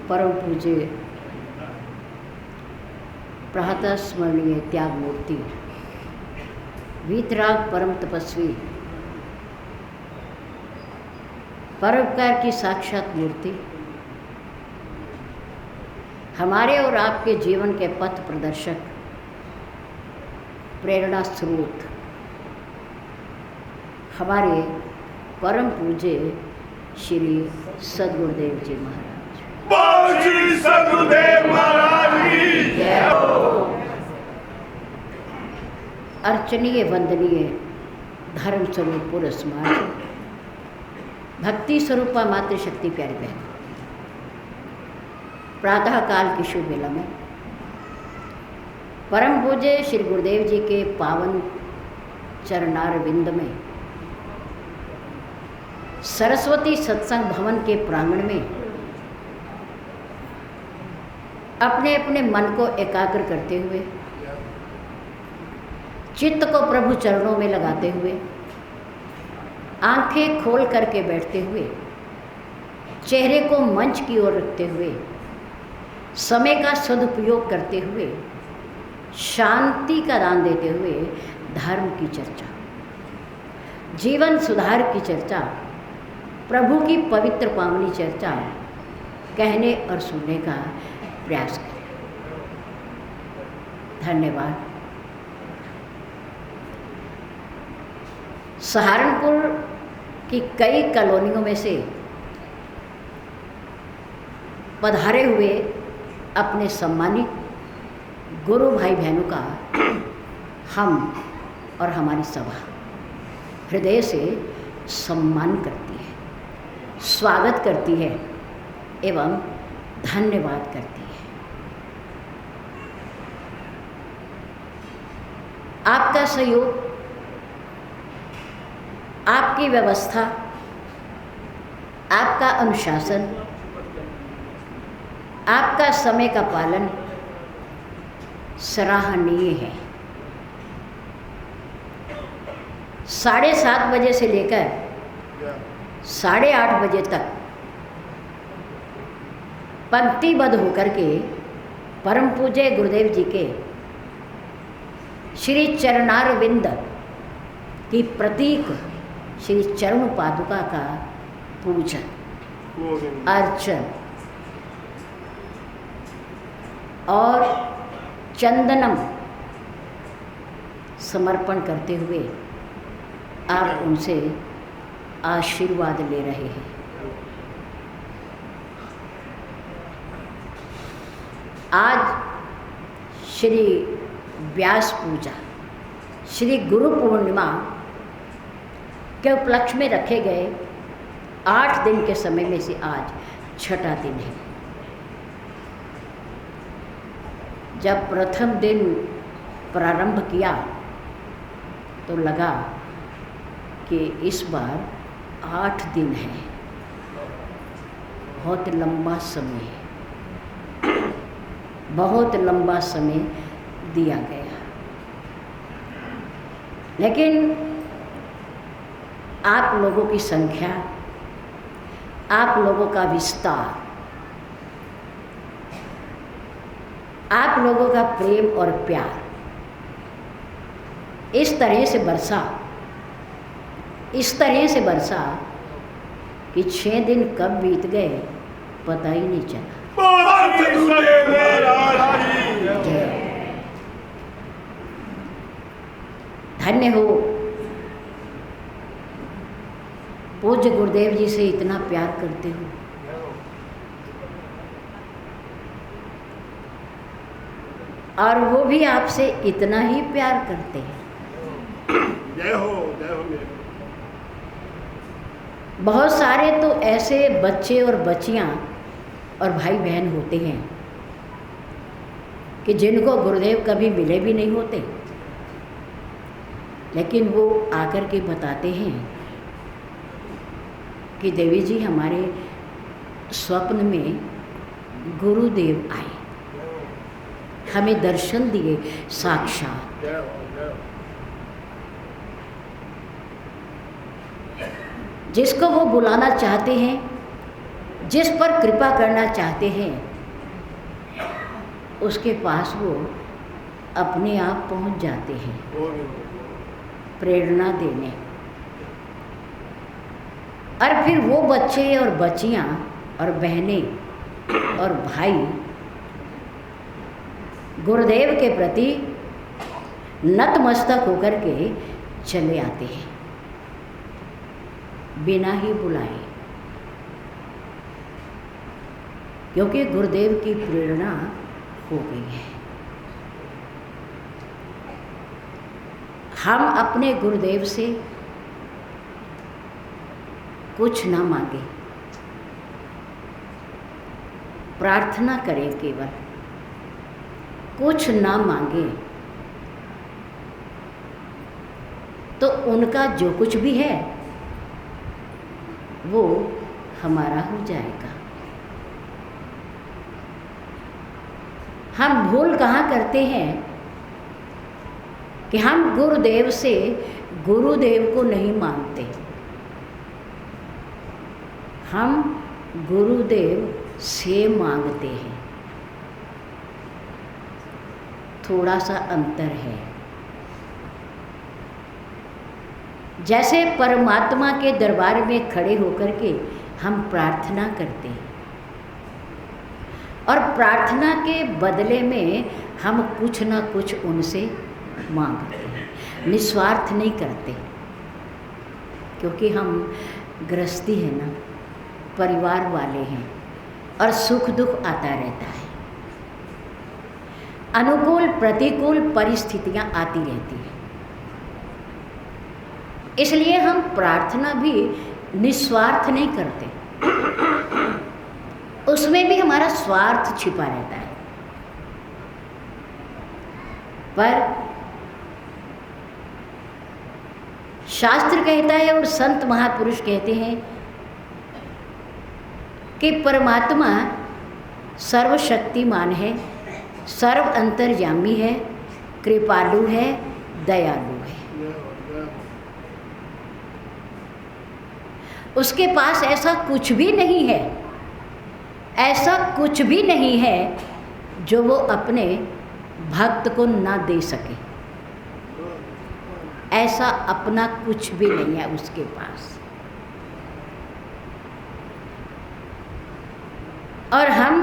परम पूज्य प्रातः स्मरणीय त्याग मूर्ति वीतराग परम तपस्वी परोपकार की साक्षात मूर्ति, हमारे और आपके जीवन के पथ प्रदर्शक, प्रेरणा स्रोत, हमारे परम पूज्य श्री सद्गुरुदेव जी महाराज। श्री सद्गुरुदेव महाराज की जय हो। अर्चनीय वंदनीय धर्म स्वरूप पूर्ण समाज, भक्ति स्वरूपा मातृशक्ति प्यारी बहन, प्रातः काल की शुभ वेला में परम पूज्य श्री गुरुदेव जी के पावन चरणारविंद में सरस्वती सत्संग भवन के प्रांगण में अपने अपने मन को एकाग्र करते हुए, चित्त को प्रभु चरणों में लगाते हुए, आंखें खोल करके बैठते हुए, चेहरे को मंच की ओर रखते हुए, समय का सदुपयोग करते हुए, शांति का दान देते हुए धर्म की चर्चा, जीवन सुधार की चर्चा, प्रभु की पवित्र पावनी चर्चा कहने और सुनने का प्रयास करें। धन्यवाद। सहारनपुर की कई कॉलोनियों में से पधारे हुए अपने सम्मानित गुरु भाई बहनों का हम और हमारी सभा हृदय से सम्मान करती है, स्वागत करती है एवं धन्यवाद करती है। आपका सहयोग, आपकी व्यवस्था, आपका अनुशासन, आपका समय का पालन सराहनीय है। 7:30 बजे से लेकर 8:30 बजे तक पंक्तिबद्ध होकर के परम पूज्य गुरुदेव जी के श्री चरणारविंद की प्रतीक श्री चरण पादुका का पूजन, अर्चन और चंदनम समर्पण करते हुए आप उनसे आशीर्वाद ले रहे हैं। आज श्री व्यास पूजा, श्री गुरु पूर्णिमा के उपलक्ष्य में रखे गए 8 दिन के समय में से आज 6ठा दिन है। जब प्रथम दिन प्रारंभ किया तो लगा कि इस बार 8 दिन है, बहुत लंबा समय है, बहुत लंबा समय दिया गया। लेकिन आप लोगों की संख्या, आप लोगों का विस्तार, आप लोगों का प्रेम और प्यार इस तरह से बरसा कि 6 दिन कब बीत गए पता ही नहीं चला। धन्य हो, पूज्य गुरुदेव जी से इतना प्यार करते हो, और वो भी आपसे इतना ही प्यार करते हैं। जय हो, जय हो। बहुत सारे तो ऐसे बच्चे और बच्चियां और भाई बहन होते हैं कि जिनको गुरुदेव कभी मिले भी नहीं होते, लेकिन वो आकर के बताते हैं कि देवी जी हमारे स्वप्न में गुरुदेव आए, हमें दर्शन दिए साक्षात। जिसको वो बुलाना चाहते हैं जिस पर कृपा करना चाहते हैं उसके पास वो अपने आप पहुंच जाते हैं प्रेरणा देने। और फिर वो बच्चे और बच्चियां और बहनें और भाई गुरुदेव के प्रति नतमस्तक होकर के चले आते हैं बिना ही बुलाए, क्योंकि गुरुदेव की प्रेरणा हो गई है। हम अपने गुरुदेव से कुछ ना मांगे, प्रार्थना करें, केवल कुछ ना मांगे तो उनका जो कुछ भी है वो हमारा हो जाएगा। हम भूल कहाँ करते हैं कि हम गुरुदेव से गुरुदेव को नहीं मांगते, हम गुरुदेव से मांगते हैं। थोड़ा सा अंतर है। जैसे परमात्मा के दरबार में खड़े होकर के हम प्रार्थना करते हैं और प्रार्थना के बदले में हम कुछ ना कुछ उनसे मांगते हैं, निस्वार्थ नहीं करते, क्योंकि हम गृहस्थी है ना, परिवार वाले हैं और सुख दुख आता रहता है, अनुकूल प्रतिकूल परिस्थितियां आती रहती हैं। इसलिए हम प्रार्थना भी निस्वार्थ नहीं करते, उसमें भी हमारा स्वार्थ छिपा रहता है। पर शास्त्र कहता है और संत महापुरुष कहते हैं कि परमात्मा सर्वशक्तिमान है, सर्व अंतर्यामी है, कृपालु है, दयालु है। उसके पास ऐसा कुछ भी नहीं है, ऐसा कुछ भी नहीं है जो वो अपने भक्त को ना दे सके। ऐसा अपना कुछ भी नहीं है उसके पास। और हम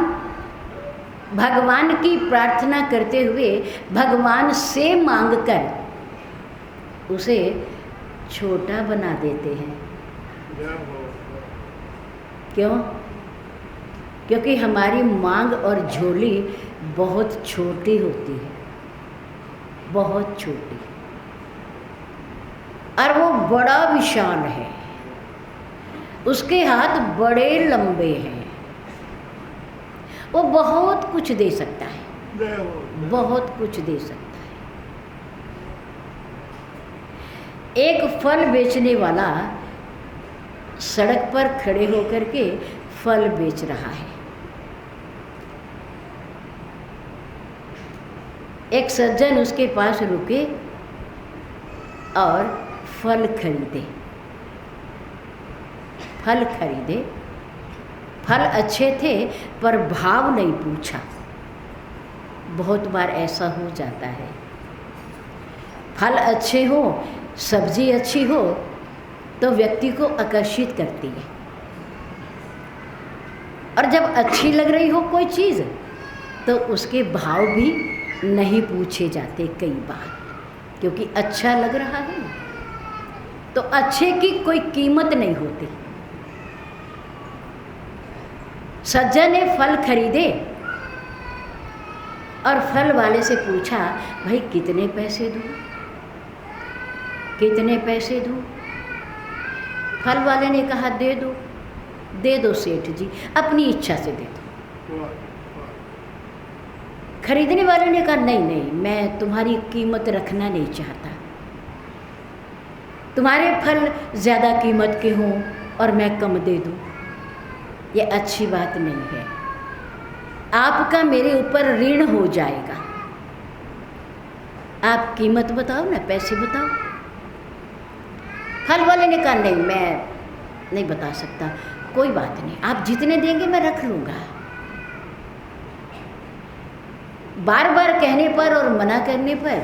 भगवान की प्रार्थना करते हुए भगवान से मांगकर उसे छोटा बना देते हैं। क्यों? क्योंकि हमारी मांग और झोली बहुत छोटी होती है, बहुत छोटी, और वो बड़ा विशाल है, उसके हाथ बड़े लंबे हैं, वो बहुत कुछ दे सकता है, बहुत कुछ दे सकता है। एक फल बेचने वाला सड़क पर खड़े होकर के फल बेच रहा है। एक सज्जन उसके पास रुके और फल खरीदे। फल खरीदे, फल अच्छे थे पर भाव नहीं पूछा। बहुत बार ऐसा हो जाता है, फल अच्छे हो, सब्जी अच्छी हो तो व्यक्ति को आकर्षित करती है, और जब अच्छी लग रही हो कोई चीज़ तो उसके भाव भी नहीं पूछे जाते कई बार, क्योंकि अच्छा लग रहा है तो अच्छे की कोई कीमत नहीं होती। सज्जन ने फल खरीदे और फल वाले से पूछा, भाई कितने पैसे दूँ, कितने पैसे दूँ? फल वाले ने कहा दे दो, दे दो सेठ जी, अपनी इच्छा से दे दो। खरीदने वाले ने कहा नहीं नहीं, मैं तुम्हारी कीमत रखना नहीं चाहता, तुम्हारे फल ज़्यादा कीमत के हों और मैं कम दे दूँ, ये अच्छी बात नहीं है, आपका मेरे ऊपर ऋण हो जाएगा, आप कीमत बताओ ना, पैसे बताओ। फल वाले ने कहा नहीं, मैं नहीं बता सकता, कोई बात नहीं, आप जितने देंगे मैं रख लूँगा। बार बार कहने पर और मना करने पर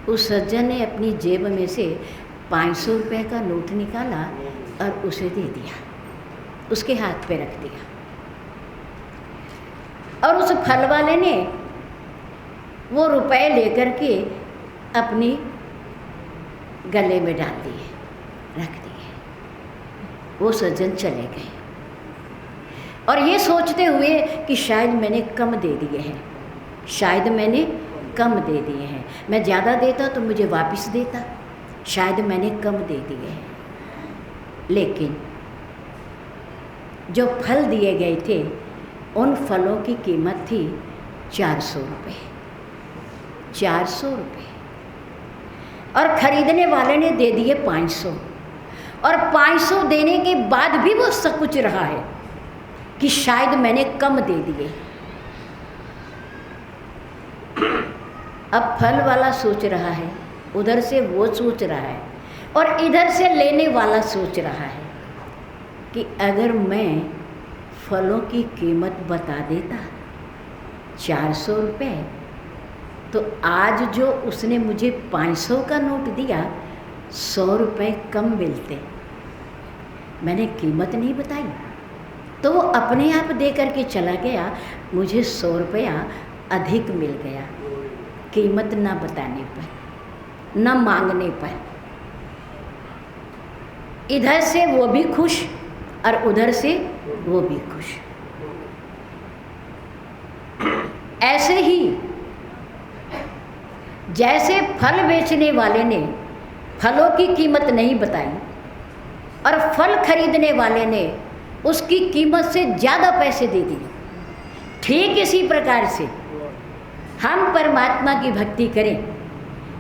उस सज्जन ने अपनी जेब में से 500 रुपये का नोट निकाला और उसे दे दिया, उसके हाथ पे रख दिया। और उस फल वाले ने वो रुपए लेकर के अपनी गले में डाल दिए, रख दिए। वो सज्जन चले गए और ये सोचते हुए कि शायद मैंने कम दे दिए हैं, शायद मैंने कम दे दिए हैं, मैं ज़्यादा देता तो मुझे वापस देता, शायद मैंने कम दे दिए हैं। लेकिन जो फल दिए गए थे उन फलों की कीमत थी 400 रुपये, 400 रुपये। और ख़रीदने वाले ने दे दिए 500, और 500 देने के बाद भी वो सकुच रहा है कि शायद मैंने कम दे दिए। अब फल वाला सोच रहा है, उधर से वो सोच रहा है, और इधर से लेने वाला सोच रहा है कि अगर मैं फलों की कीमत बता देता 400 रुपये, तो आज जो उसने मुझे 500 का नोट दिया 100 रुपये कम मिलते। मैंने कीमत नहीं बताई तो वो अपने आप दे करके चला गया, मुझे 100 रुपया अधिक मिल गया, कीमत ना बताने पर, न मांगने पर। इधर से वो भी खुश और उधर से वो भी खुश। ऐसे ही जैसे फल बेचने वाले ने फलों की कीमत नहीं बताई और फल खरीदने वाले ने उसकी कीमत से ज़्यादा पैसे दे दिए, ठीक इसी प्रकार से हम परमात्मा की भक्ति करें,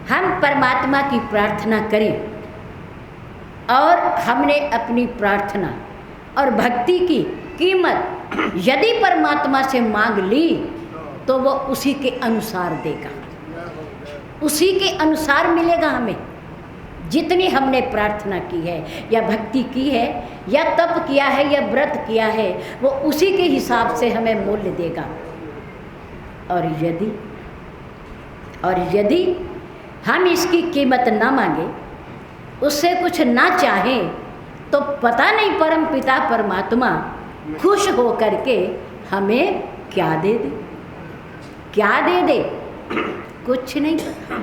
हम परमात्मा की प्रार्थना करें, और हमने अपनी प्रार्थना और भक्ति की कीमत यदि परमात्मा से मांग ली तो वो उसी के अनुसार देगा, उसी के अनुसार मिलेगा हमें। जितनी हमने प्रार्थना की है या भक्ति की है या तप किया है या व्रत किया है, वो उसी के हिसाब से हमें मूल्य देगा। और यदि हम इसकी कीमत ना मांगे, उससे कुछ ना चाहें, तो पता नहीं परम पिता परमात्मा खुश हो करके हमें क्या दे दे, क्या दे दे, कुछ नहीं पता।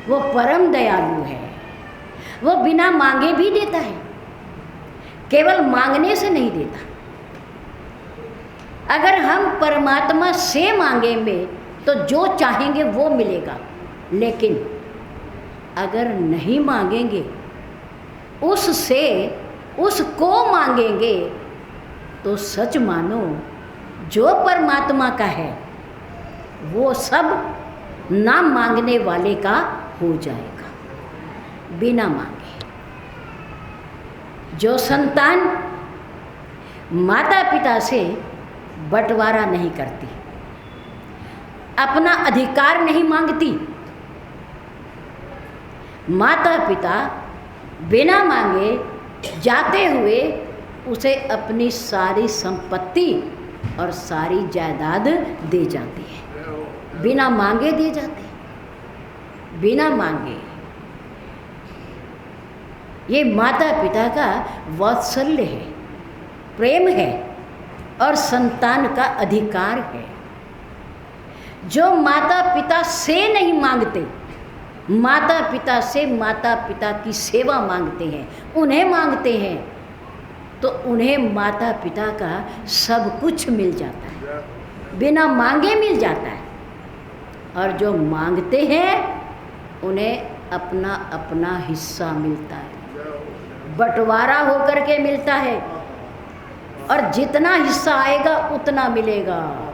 वो परम दयालु है, वो बिना मांगे भी देता है, केवल मांगने से नहीं देता। अगर हम परमात्मा से मांगेंगे तो जो चाहेंगे वो मिलेगा, लेकिन अगर नहीं मांगेंगे, उससे उसको मांगेंगे, तो सच मानो जो परमात्मा का है वो सब ना मांगने वाले का हो जाएगा, बिना मांगे। जो संतान माता पिता से बंटवारा नहीं करती, अपना अधिकार नहीं मांगती, माता पिता बिना मांगे जाते हुए उसे अपनी सारी संपत्ति और सारी जायदाद दे जाती है, बिना मांगे दे जाते हैं, बिना मांगे। ये माता पिता का वात्सल्य है, प्रेम है और संतान का अधिकार है। जो माता पिता से नहीं मांगते, माता पिता से माता पिता की सेवा मांगते हैं, उन्हें मांगते हैं, तो उन्हें माता पिता का सब कुछ मिल जाता है, बिना मांगे मिल जाता है। और जो मांगते हैं उन्हें अपना अपना हिस्सा मिलता है, बंटवारा होकर के मिलता है, और जितना हिस्सा आएगा उतना मिलेगा।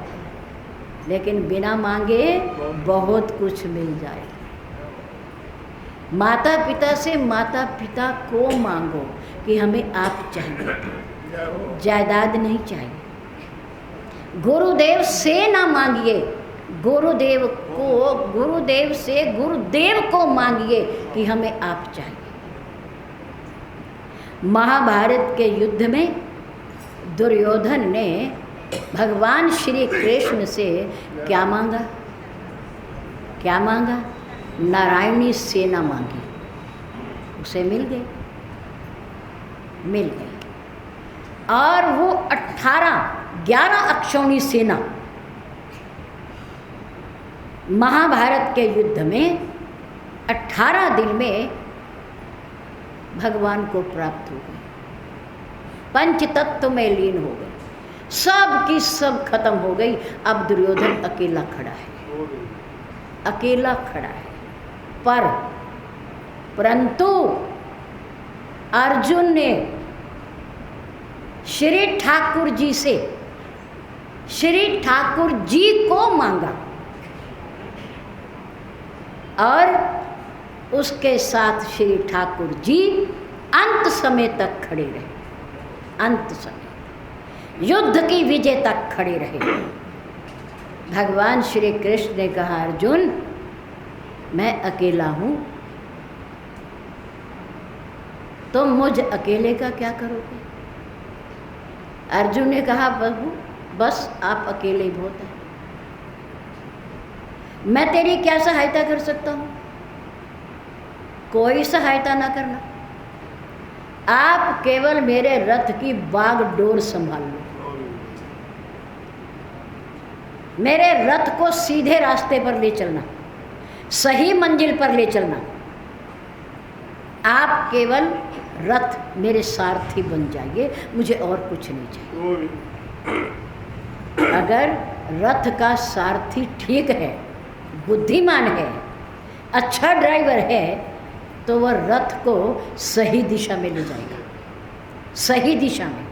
लेकिन बिना मांगे बहुत कुछ मिल जाएगा। माता पिता से माता पिता को मांगो कि हमें आप चाहिए, जायदाद नहीं चाहिए। गुरुदेव से ना मांगिए, गुरुदेव से गुरुदेव को मांगिए कि हमें आप चाहिए। महाभारत के युद्ध में दुर्योधन ने भगवान श्री कृष्ण से क्या मांगा? क्या मांगा? नारायणी सेना मांगी, उसे मिल गई, मिल गई। और वो 11 अक्षौणी सेना महाभारत के युद्ध में 18 दिन में भगवान को प्राप्त हो गए, पंच तत्व में लीन हो गए, सब की सब खत्म हो गई। अब दुर्योधन अकेला खड़ा है, अकेला खड़ा है। परंतु अर्जुन ने श्री ठाकुर जी से, श्री ठाकुर जी को मांगा और उसके साथ श्री ठाकुर जी अंत समय तक खड़े रहे, अंत समय युद्ध की विजय तक खड़े रहे। भगवान श्री कृष्ण ने कहा, अर्जुन मैं अकेला हूँ, तुम मुझ अकेले का क्या करोगे? अर्जुन ने कहा, प्रभु बस आप अकेले ही बहुत हैं, मैं तेरी क्या सहायता कर सकता हूँ? कोई सहायता ना करना, आप केवल मेरे रथ की बागडोर संभाल लो, मेरे रथ को सीधे रास्ते पर ले चलना, सही मंजिल पर ले चलना। आप केवल रथ मेरे सारथी बन जाइए, मुझे और कुछ नहीं चाहिए। अगर रथ का सारथी ठीक है, बुद्धिमान है, अच्छा ड्राइवर है, तो वह रथ को सही दिशा में ले जाएगा, सही दिशा में।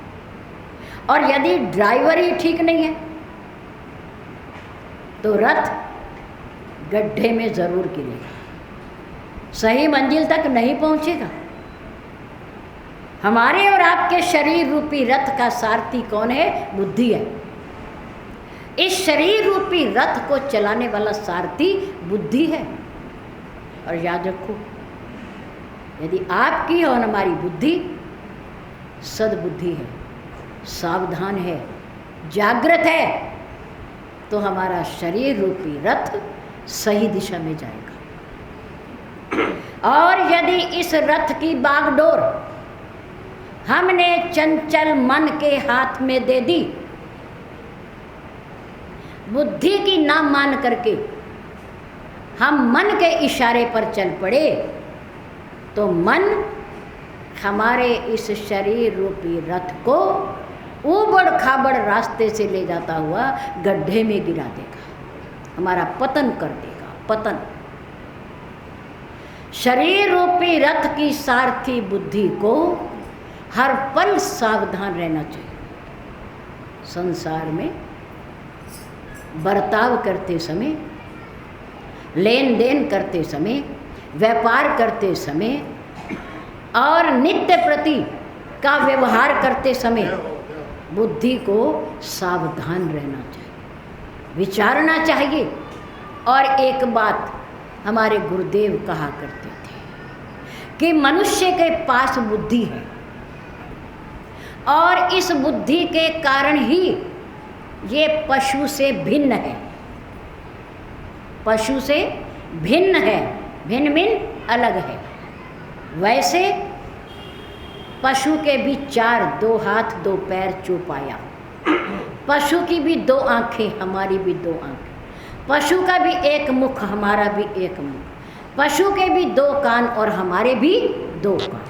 और यदि ड्राइवर ही ठीक नहीं है तो रथ गड्ढे में जरूर गिरेगा, सही मंजिल तक नहीं पहुंचेगा। हमारे और आपके शरीर रूपी रथ का सारथी कौन है? बुद्धि है। इस शरीर रूपी रथ को चलाने वाला सारथी बुद्धि है। और याद रखो, यदि आपकी और हमारी बुद्धि सद्बुद्धि है, सावधान है, जागृत है, तो हमारा शरीर रूपी रथ सही दिशा में जाएगा। और यदि इस रथ की बागडोर हमने चंचल मन के हाथ में दे दी, बुद्धि की ना मान करके हम मन के इशारे पर चल पड़े, तो मन हमारे इस शरीर रूपी रथ को ऊबड़ खाबड़ रास्ते से ले जाता हुआ गड्ढे में गिरा देगा, हमारा पतन कर देगा, पतन। शरीर रूपी रथ की सारथी बुद्धि को हर पल सावधान रहना चाहिए। संसार में बर्ताव करते समय, लेन देन करते समय, व्यापार करते समय और नित्य प्रति का व्यवहार करते समय बुद्धि को सावधान रहना चाहिए, विचारना चाहिए। और एक बात हमारे गुरुदेव कहा करते थे कि मनुष्य के पास बुद्धि है और इस बुद्धि के कारण ही ये पशु से भिन्न है, पशु से भिन्न है, भिन्न भिन्न अलग है। वैसे पशु के भी 4, 2 हाथ 2 पैर चौपाया, पशु की भी 2 आँखें, हमारी भी 2 आँखें, पशु का भी एक मुख, हमारा भी एक मुख, पशु के भी 2 कान और हमारे भी 2 कान।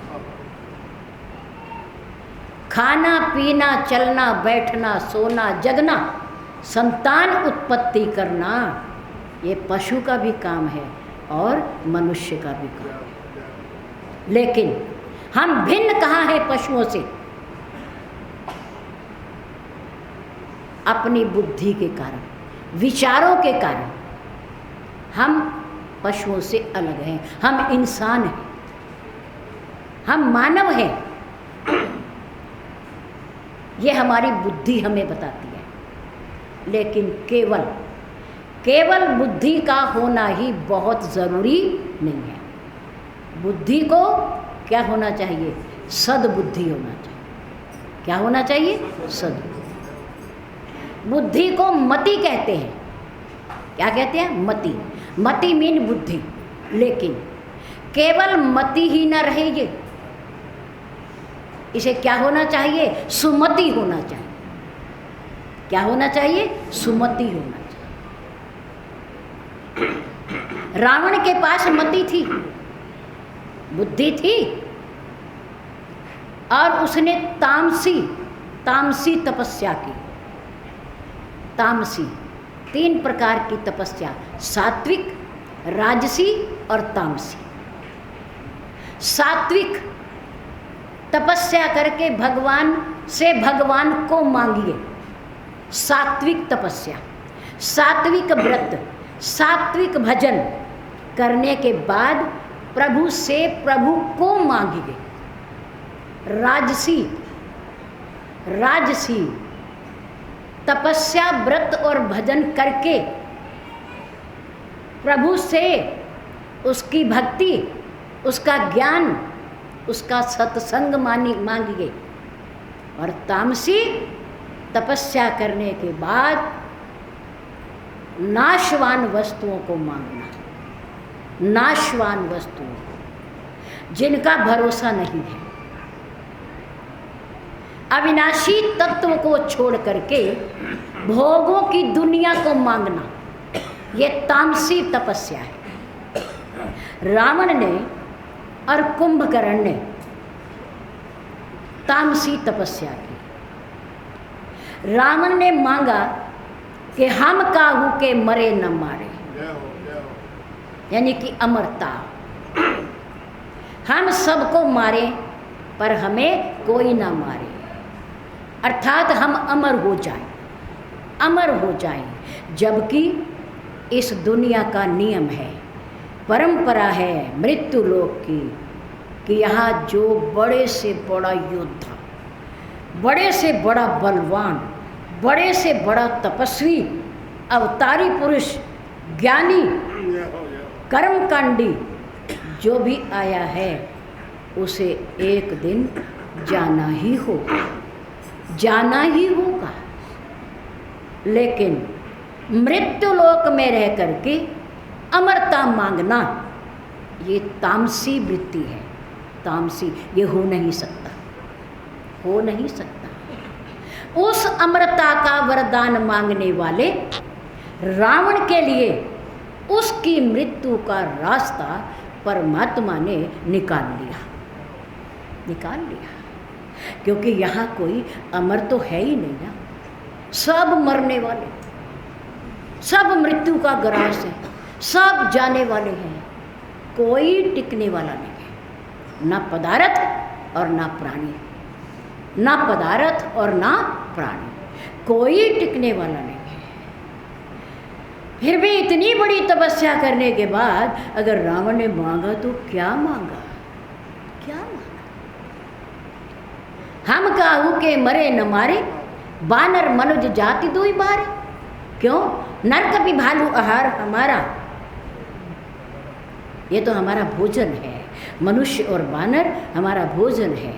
खाना पीना, चलना बैठना, सोना जगना, संतान उत्पत्ति करना, ये पशु का भी काम है और मनुष्य का भी काम है। लेकिन हम भिन्न कहाँ हैं पशुओं से? अपनी बुद्धि के कारण, विचारों के कारण हम पशुओं से अलग हैं। हम इंसान हैं, हम मानव हैं, ये हमारी बुद्धि हमें बताती है। लेकिन केवल बुद्धि का होना ही बहुत ज़रूरी नहीं है। बुद्धि को क्या होना चाहिए? सद्बुद्धि होना चाहिए। क्या होना चाहिए? सद्बुद्धि। बुद्धि को मति कहते हैं। क्या कहते हैं? मति। मति मीन बुद्धि। लेकिन केवल मति ही न रहे ये, इसे क्या होना चाहिए? सुमति होना चाहिए। क्या होना चाहिए? सुमति होना चाहिए। रावण के पास मति थी, बुद्धि थी, और उसने तामसी तपस्या की। तामसी 3 प्रकार की तपस्या, सात्विक, राजसी और तामसी। सात्विक तपस्या करके भगवान से भगवान को मांगिए, सात्विक तपस्या, सात्विक व्रत, सात्विक भजन करने के बाद प्रभु से प्रभु को मांगिए। राजसी तपस्या व्रत और भजन करके प्रभु से उसकी भक्ति, उसका ज्ञान, उसका सत्संग मांगिए। और तामसी तपस्या करने के बाद नाशवान वस्तुओं को मांगना, नाशवान वस्तुओं जिनका भरोसा नहीं है, अविनाशी तत्व को छोड़ करके भोगों की दुनिया को मांगना, ये तामसी तपस्या है। रावण ने और कुंभकर्ण ने तामसी तपस्या की। रावण ने मांगा कि हम काहू के मरे न मारे, यानी कि अमरता, हम सबको मारे पर हमें कोई ना मारे, अर्थात हम अमर हो जाएं, अमर हो जाएं। जबकि इस दुनिया का नियम है, परंपरा है मृत्यु लोक की, कि यहाँ जो बड़े से बड़ा योद्धा, बड़े से बड़ा बलवान, बड़े से बड़ा तपस्वी, अवतारी पुरुष, ज्ञानी, कर्मकांडी जो भी आया है, उसे एक दिन जाना ही होगा, जाना ही होगा। लेकिन मृत्यु लोक में रह करके अमरता मांगना, ये तामसी वृत्ति है, तामसी। ये हो नहीं सकता, हो नहीं सकता। उस अमरता का वरदान मांगने वाले रावण के लिए उसकी मृत्यु का रास्ता परमात्मा ने निकाल लिया, निकाल लिया। क्योंकि यहाँ कोई अमर तो है ही नहीं ना, सब मरने वाले, सब मृत्यु का ग्रास है, सब जाने वाले हैं, कोई टिकने वाला नहीं है, ना पदार्थ और ना प्राणी, ना पदार्थ और ना प्राणी, कोई टिकने वाला नहीं है। फिर भी इतनी बड़ी तपस्या करने के बाद अगर रावण ने मांगा तो क्या मांगा, क्या मांगा? हम काहू के मरे न मारे, बानर मनुज जाति दुई बारे। क्यों? नर कपि भालू आहार हमारा, ये तो हमारा भोजन है, मनुष्य और बानर हमारा भोजन है,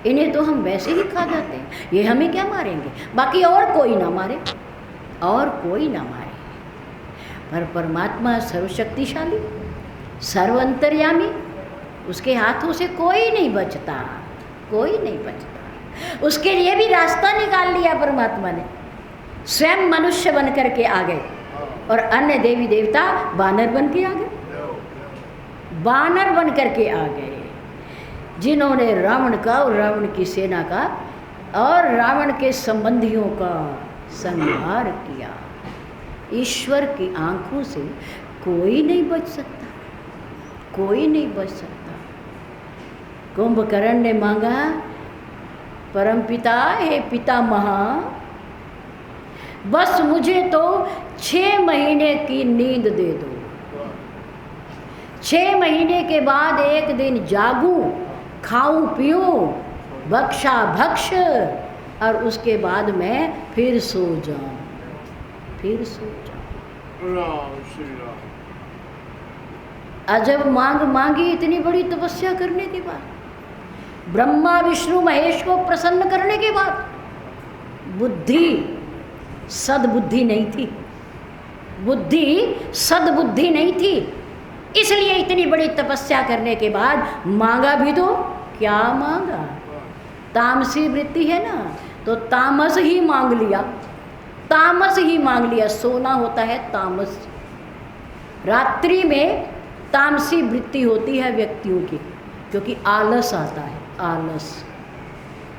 इन्हें तो हम वैसे ही खा जाते हैं, ये हमें क्या मारेंगे? बाकी और कोई ना मारे, और कोई ना मारे। पर परमात्मा सर्वशक्तिशाली, सर्वंतर्यामी, उसके हाथों से कोई नहीं बचता, कोई नहीं बचता। उसके लिए भी रास्ता निकाल लिया परमात्मा ने, स्वयं मनुष्य बन करके आ गए और अन्य देवी देवता बानर बन के आ गए, बानर बन करके आ गए, जिन्होंने रावण का और रावण की सेना का और रावण के संबंधियों का संहार किया। ईश्वर की आंखों से कोई नहीं बच सकता, कोई नहीं बच सकता। कुंभकर्ण ने मांगा, परमपिता हे पितामह, बस मुझे तो 6 महीने की नींद दे दो, 6 महीने के बाद एक दिन जागूं, खाऊं पीऊं, भक्षा भक्ष, और उसके बाद मैं फिर सो जाऊं, फिर सो जाऊं। राम श्री राम। अजब मांग मांगी इतनी बड़ी तपस्या करने के बाद। ब्रह्मा विष्णु महेश को प्रसन्न करने के बाद बुद्धि सद्बुद्धि नहीं थी, बुद्धि सद्बुद्धि नहीं थी, इसलिए इतनी बड़ी तपस्या करने के बाद मांगा भी तो क्या मांगा, तामसी वृत्ति है ना, तो तामस ही मांग लिया, तामस ही मांग लिया। सोना होता है तामस, रात्रि में तामसी वृत्ति होती है व्यक्तियों की, क्योंकि आलस आता है, आलस,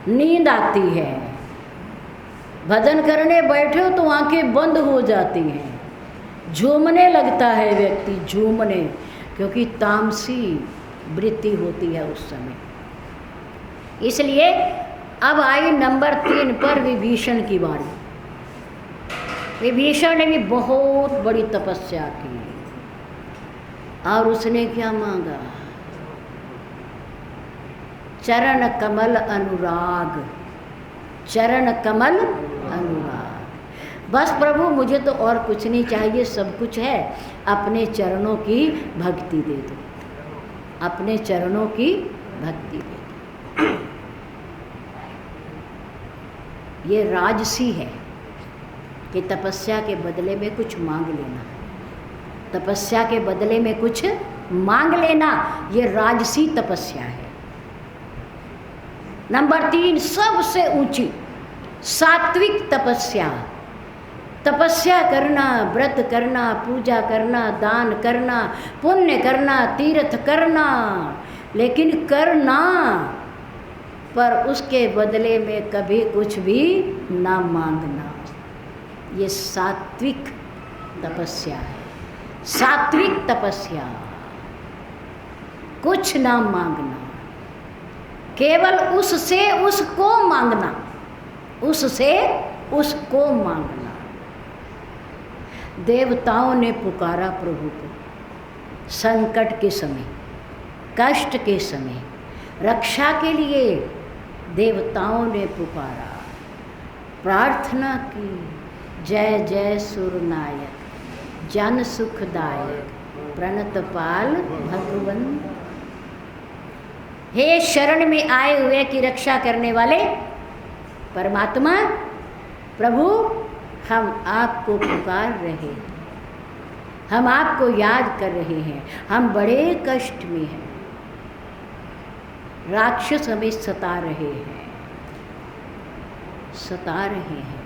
नींद आती है, भजन करने बैठे हो तो आंखें बंद हो जाती हैं, झूमने लगता है व्यक्ति, झूमने, क्योंकि तामसी वृत्ति होती है उस समय। इसलिए अब आई नंबर 3 पर विभीषण की बारी। विभीषण ने भी बहुत बड़ी तपस्या की और उसने क्या मांगा, चरण कमल अनुराग, चरण कमल अनुराग। बस प्रभु मुझे तो और कुछ नहीं चाहिए, सब कुछ है, अपने चरणों की भक्ति दे दो, अपने चरणों की भक्ति दे दो। ये राजसी है कि तपस्या के बदले में कुछ मांग लेना, तपस्या के बदले में कुछ मांग लेना, ये राजसी तपस्या है। नंबर 3 सबसे ऊंची सात्विक तपस्या, तपस्या करना, व्रत करना, पूजा करना, दान करना, पुण्य करना, तीर्थ करना, लेकिन करना पर उसके बदले में कभी कुछ भी ना मांगना, ये सात्विक तपस्या है। सात्विक तपस्या, कुछ ना मांगना, केवल उससे उसको मांगना, उससे उसको मांगना। देवताओं ने पुकारा प्रभु को संकट के समय, कष्ट के समय, रक्षा के लिए देवताओं ने पुकारा, प्रार्थना की, जय जय सुरनायक, जन सुखदायक, प्रणतपाल भगवन। हे शरण में आए हुए की रक्षा करने वाले परमात्मा, प्रभु हम आपको पुकार रहे हैं, हम आपको याद कर रहे हैं, हम बड़े कष्ट में हैं, राक्षस हमें सता रहे हैं, सता रहे हैं।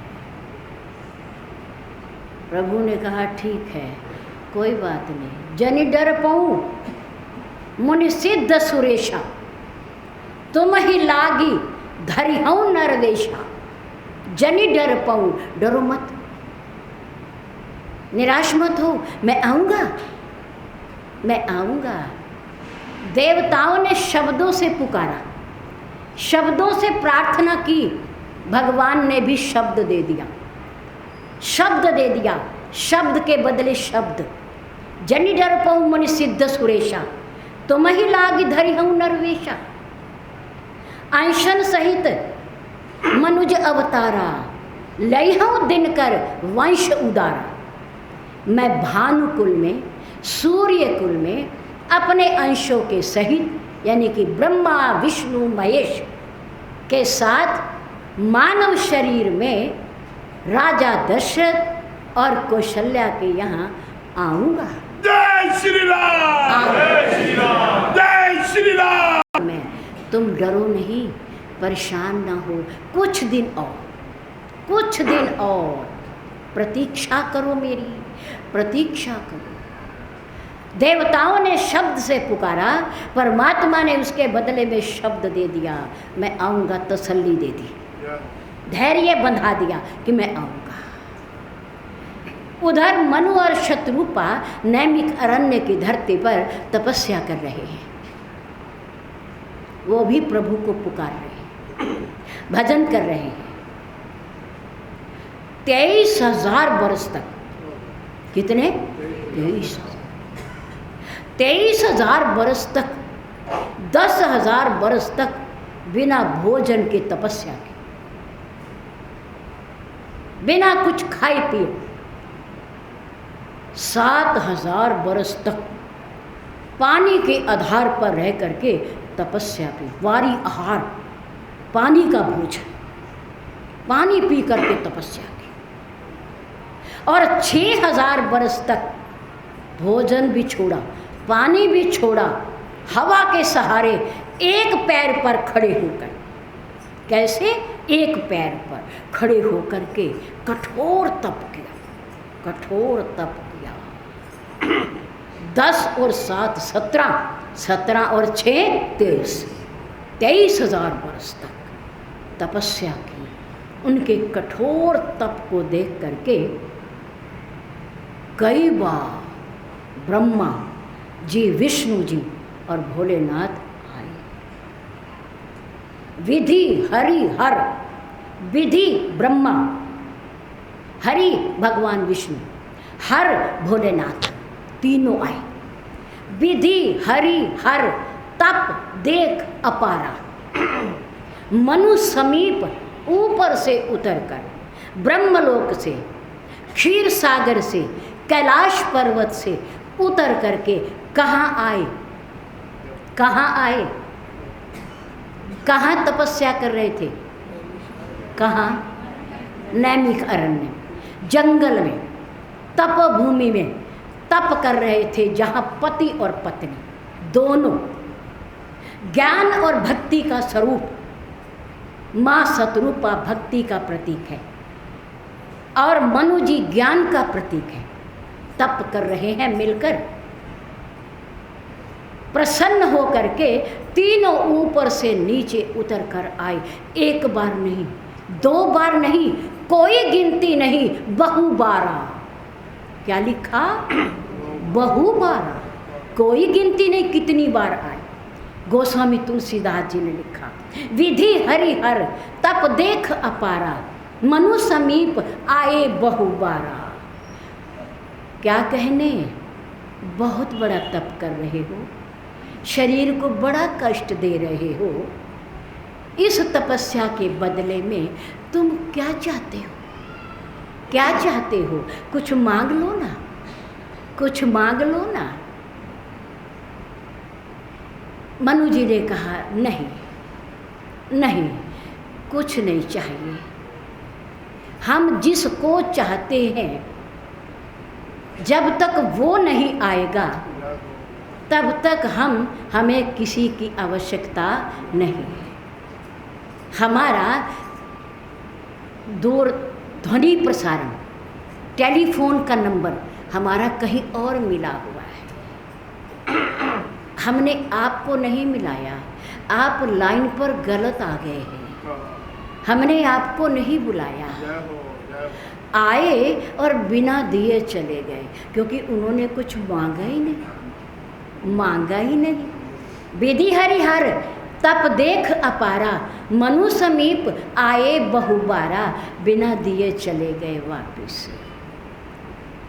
प्रभु ने कहा ठीक है, कोई बात नहीं, जनि डर पाऊँ मुनि सिद्ध सुरेशा, तुम ही लागी धरिहूँ नरवेशा। जनि डर पाऊँ, डरो मत, निराश मत हो, मैं आऊँगा, मैं आऊँगा। देवताओं ने शब्दों से पुकारा, शब्दों से प्रार्थना की, भगवान ने भी शब्द दे दिया, शब्द दे दिया, शब्द के बदले शब्द। जनि डर पाऊँ मुनि सिद्ध सुरेशा, तुम ही लागी धरिहूँ नरवेशा। अंशन सहित मनुज अवतारा, लइहूँ दिनकर वंश उदारा। मैं भानुकुल में, सूर्य कुल में अपने अंशों के सहित, यानी कि ब्रह्मा विष्णु महेश के साथ मानव शरीर में राजा दशरथ और कौशल्या के यहाँ आऊँगा। जय श्री राम, जय श्री राम, जय श्री राम। मैं, तुम डरो नहीं, परेशान ना हो, कुछ दिन और, कुछ दिन और प्रतीक्षा करो, मेरी प्रतीक्षा करो। देवताओं ने शब्द से पुकारा, परमात्मा ने उसके बदले में शब्द दे दिया, मैं आऊँगा, तसल्ली दे दी, धैर्य बंधा दिया कि मैं आऊँगा। उधर मनु और शत्रुपा नैमिक अरण्य की धरती पर तपस्या कर रहे हैं, वो भी प्रभु को पुकार रहे हैं, भजन कर रहे हैं। 23,000 वर्ष तक, कितने? 23,000 वर्ष तक, 10,000 वर्ष तक बिना भोजन के तपस्या की, बिना कुछ खाए पिए। 7,000 वर्ष तक पानी के आधार पर रह करके तपस्या की, वारी आहार, पानी का भोजन, पानी पी करके तपस्या की। और 6000 वर्ष तक भोजन भी छोड़ा, पानी भी छोड़ा, हवा के सहारे एक पैर पर खड़े होकर, कैसे? एक पैर पर खड़े होकर के कठोर तप किया, कठोर तप किया। 10 और 7 17, 17 और 6 23, 23,000 वर्ष तक तपस्या की। उनके कठोर तप को देख करके कई बार ब्रह्मा जी, विष्णु जी और भोलेनाथ आए। विधि हरि हर, विधि ब्रह्मा, हरि भगवान विष्णु, हर भोलेनाथ, तीनों आए। विधि हरि हर, तप देख अपारा, मनु समीप ऊपर से उतरकर, ब्रह्मलोक से, क्षीर सागर से, कैलाश पर्वत से उतर करके कहाँ आए? कहाँ आए? कहाँ तपस्या कर रहे थे? कहाँ? नैमिक अरण्य, जंगल में, तपभूमि में तप कर रहे थे, जहाँ पति और पत्नी दोनों ज्ञान और भक्ति का स्वरूप, माँ शतरूपा भक्ति का प्रतीक है और मनु जी ज्ञान का प्रतीक है। तप कर रहे हैं मिलकर, प्रसन्न हो करके तीनों ऊपर से नीचे उतर कर आए। एक बार नहीं, 2 बार नहीं, कोई गिनती नहीं, बहुबारा। क्या लिखा? बहुबारा, कोई गिनती नहीं कितनी बार आए। गोस्वामी तुलसीदास जी ने लिखा, विधि हरिहर तप देख अपारा, मनु समीप आए बहुबारा। क्या कहने, बहुत बड़ा तप कर रहे हो, शरीर को बड़ा कष्ट दे रहे हो। इस तपस्या के बदले में तुम क्या चाहते हो? क्या चाहते हो? कुछ मांग लो ना, कुछ मांग लो ना। मनु जी ने कहा, नहीं नहीं, कुछ नहीं चाहिए। हम जिसको चाहते हैं, जब तक वो नहीं आएगा तब तक हमें किसी की आवश्यकता नहीं है। हमारा दूरध्वनि प्रसारण, टेलीफोन का नंबर हमारा कहीं और मिला हुआ है। हमने आपको नहीं मिलाया, आप लाइन पर गलत आ गए हैं। हमने आपको नहीं बुलाया, आए और बिना दिए चले गए, क्योंकि उन्होंने कुछ मांगा ही नहीं, मांगा ही नहीं। विधि हरिहर तप देख अपारा, मनु समीप आए बहुबारा, बिना दिए चले गए वापिस।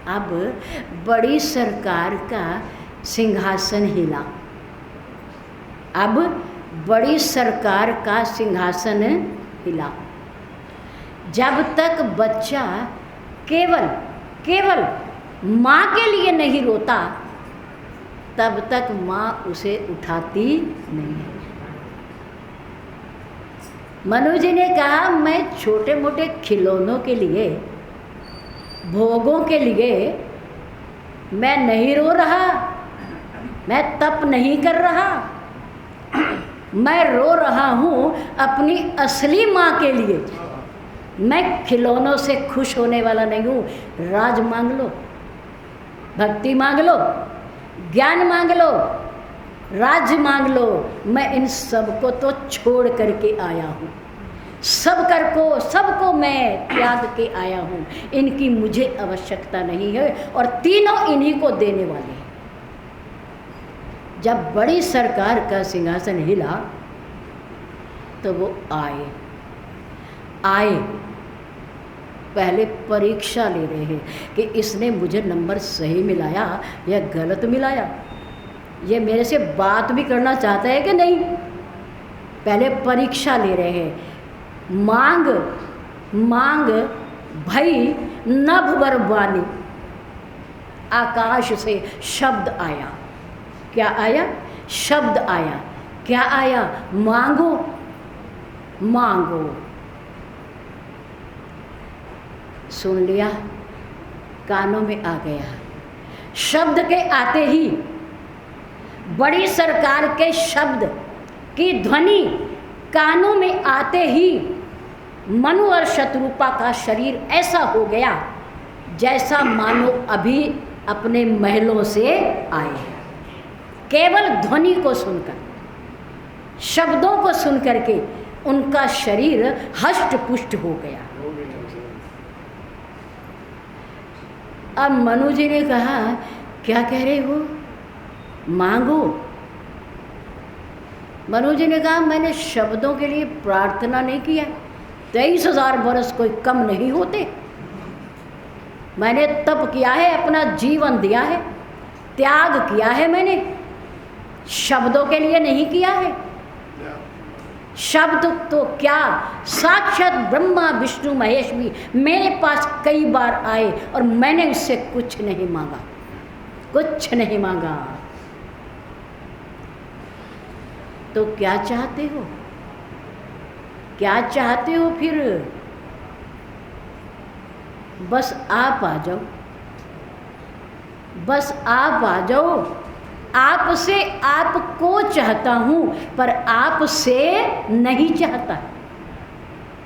अब बड़ी सरकार का सिंहासन हिला, अब बड़ी सरकार का सिंहासन हिला। जब तक बच्चा केवल माँ के लिए नहीं रोता, तब तक माँ उसे उठाती नहीं है। मनु जी ने कहा, मैं छोटे मोटे खिलौनों के लिए, भोगों के लिए मैं नहीं रो रहा, मैं तप नहीं कर रहा, मैं रो रहा हूँ अपनी असली माँ के लिए। मैं खिलौनों से खुश होने वाला नहीं हूँ। राज मांग लो, भक्ति मांग लो, ज्ञान मांग लो, राज्य मांग लो, मैं इन सबको तो छोड़ करके आया हूँ। सबको मैं त्याग के आया हूँ। इनकी मुझे आवश्यकता नहीं है और तीनों इन्हीं को देने वाले हैं। जब बड़ी सरकार का सिंहासन हिला तो वो आए, पहले परीक्षा ले रहे हैं कि इसने मुझे नंबर सही मिलाया या गलत मिलाया, ये मेरे से बात भी करना चाहता है कि नहीं। पहले परीक्षा ले रहे हैं। मांग भई नभ बरबानी, आकाश से शब्द आया। क्या आया? शब्द आया क्या आया? मांगो मांगो। सुन लिया, कानों में आ गया। शब्द के आते ही, बड़ी सरकार के शब्द की ध्वनि कानों में आते ही मनु और शत्रुपा का शरीर ऐसा हो गया जैसा मानो अभी अपने महलों से आए हैं। केवल ध्वनि को सुनकर, शब्दों को सुनकर के उनका शरीर हष्ट पुष्ट हो गया। अब मनु जी ने कहा, क्या कह रहे हो? मांगो। मनु जी ने कहा, मैंने शब्दों के लिए प्रार्थना नहीं किया। 23,000 वर्ष कोई कम नहीं होते। मैंने तप किया है, अपना जीवन दिया है, त्याग किया है मैंने, शब्दों के लिए नहीं किया है। शब्द तो क्या, साक्षात ब्रह्मा विष्णु महेश भी मेरे पास कई बार आए और मैंने उससे कुछ नहीं मांगा, कुछ नहीं मांगा। तो क्या चाहते हो? क्या चाहते हो फिर? बस आप आ जाओ, बस आप आ जाओ। आपसे आपको चाहता हूँ, पर आपसे नहीं चाहता,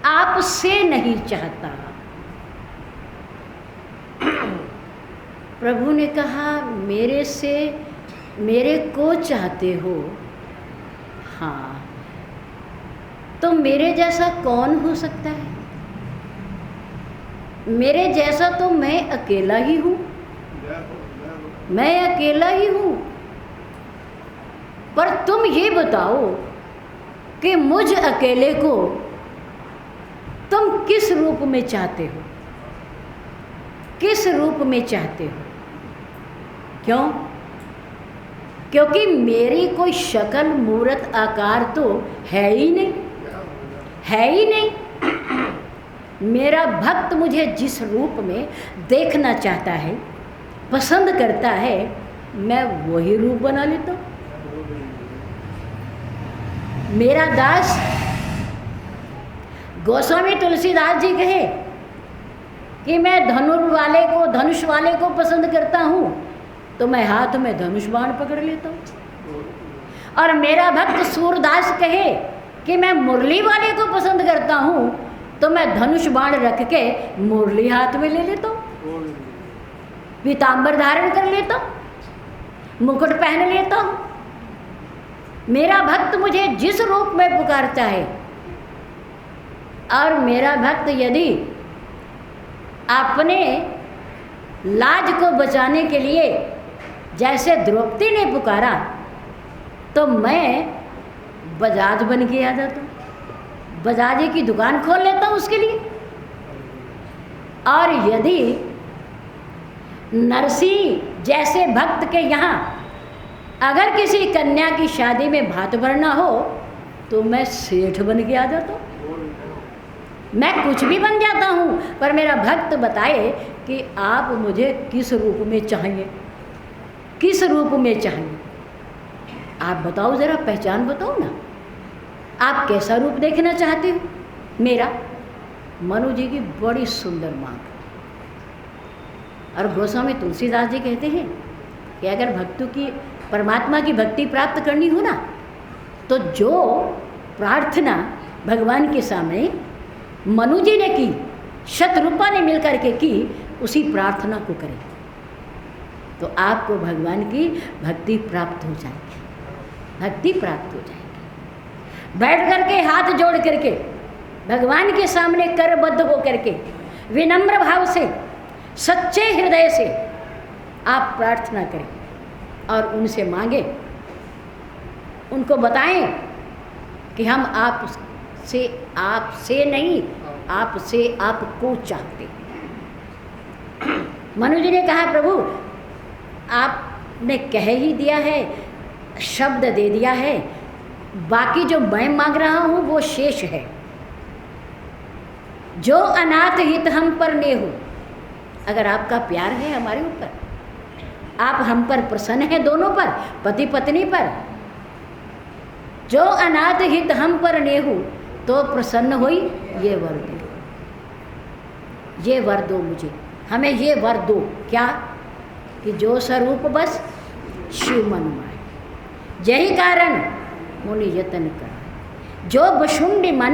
आपसे नहीं चाहता। प्रभु ने कहा, मेरे से, मेरे को चाहते हो? हाँ, तो मेरे जैसा कौन हो सकता है? मेरे जैसा तो मैं अकेला ही हूँ, मैं अकेला ही हूँ। पर तुम ये बताओ कि मुझ अकेले को तुम किस रूप में चाहते हो? किस रूप में चाहते हो? क्यों? क्योंकि मेरी कोई शक्ल मूरत आकार तो है ही नहीं, है ही नहीं। मेरा भक्त मुझे जिस रूप में देखना चाहता है, पसंद करता है, मैं वही रूप बना लेता हूँ। मेरा दास गोस्वामी तुलसीदास जी कहे कि मैं धनुष वाले को पसंद करता हूँ, तो मैं हाथ में धनुष बाण पकड़ लेता हूँ। और मेरा भक्त सूरदास कहे कि मैं मुरली वाले को पसंद करता हूँ, तो मैं धनुष बाण रख के मुरली हाथ में ले लेता हूँ, पीतांबर धारण कर लेता हूँ, मुकुट पहन लेता हूँ। मेरा भक्त मुझे जिस रूप में पुकारता है, और मेरा भक्त यदि अपने लाज को बचाने के लिए जैसे द्रौपदी ने पुकारा, तो मैं बजाज बन के आ जाता हूँ, बजाजे की दुकान खोल लेता हूँ उसके लिए। और यदि नरसिंह जैसे भक्त के यहाँ अगर किसी कन्या की शादी में भात भरना हो, तो मैं सेठ बन के आ जाता हूँ, मैं कुछ भी बन जाता हूँ। पर मेरा भक्त बताए कि आप मुझे किस रूप में चाहिए, किस रूप में चाहिए। आप बताओ, ज़रा पहचान बताओ ना, आप कैसा रूप देखना चाहते हो मेरा? मनु जी की बड़ी सुंदर मांग। और गोस्वामी तुलसीदास जी कहते हैं कि अगर भक्तों की, परमात्मा की भक्ति प्राप्त करनी हो ना, तो जो प्रार्थना भगवान के सामने मनु जी ने की, शतरूपा ने मिलकर के की, उसी प्रार्थना को करें, तो आपको भगवान की भक्ति प्राप्त हो जाएगी, भक्ति प्राप्त हो जाएगी। बैठ करके हाथ जोड़ करके भगवान के सामने करबद्ध हो करके विनम्र भाव से, सच्चे हृदय से आप प्रार्थना करें और उनसे मांगे, उनको बताएं कि हम आपसे नहीं, आपसे आपको चाहते हैं। मनु जी ने कहा, प्रभु आपने कह ही दिया है, शब्द दे दिया है, बाकी जो मैं मांग रहा हूँ वो शेष है। जो अनाथ हित हम पर ने हो, अगर आपका प्यार है हमारे ऊपर, आप हम पर प्रसन्न हैं, दोनों पर, पति पत्नी पर, जो अनाथ हित हम पर नेहु तो प्रसन्न होई ये वर दे, ये वर दो मुझे, हमें ये वर दो। क्या कि जो स्वरूप बस शिव मन माए, यही कारण मुनि यतन करा। जो बशुंडी मन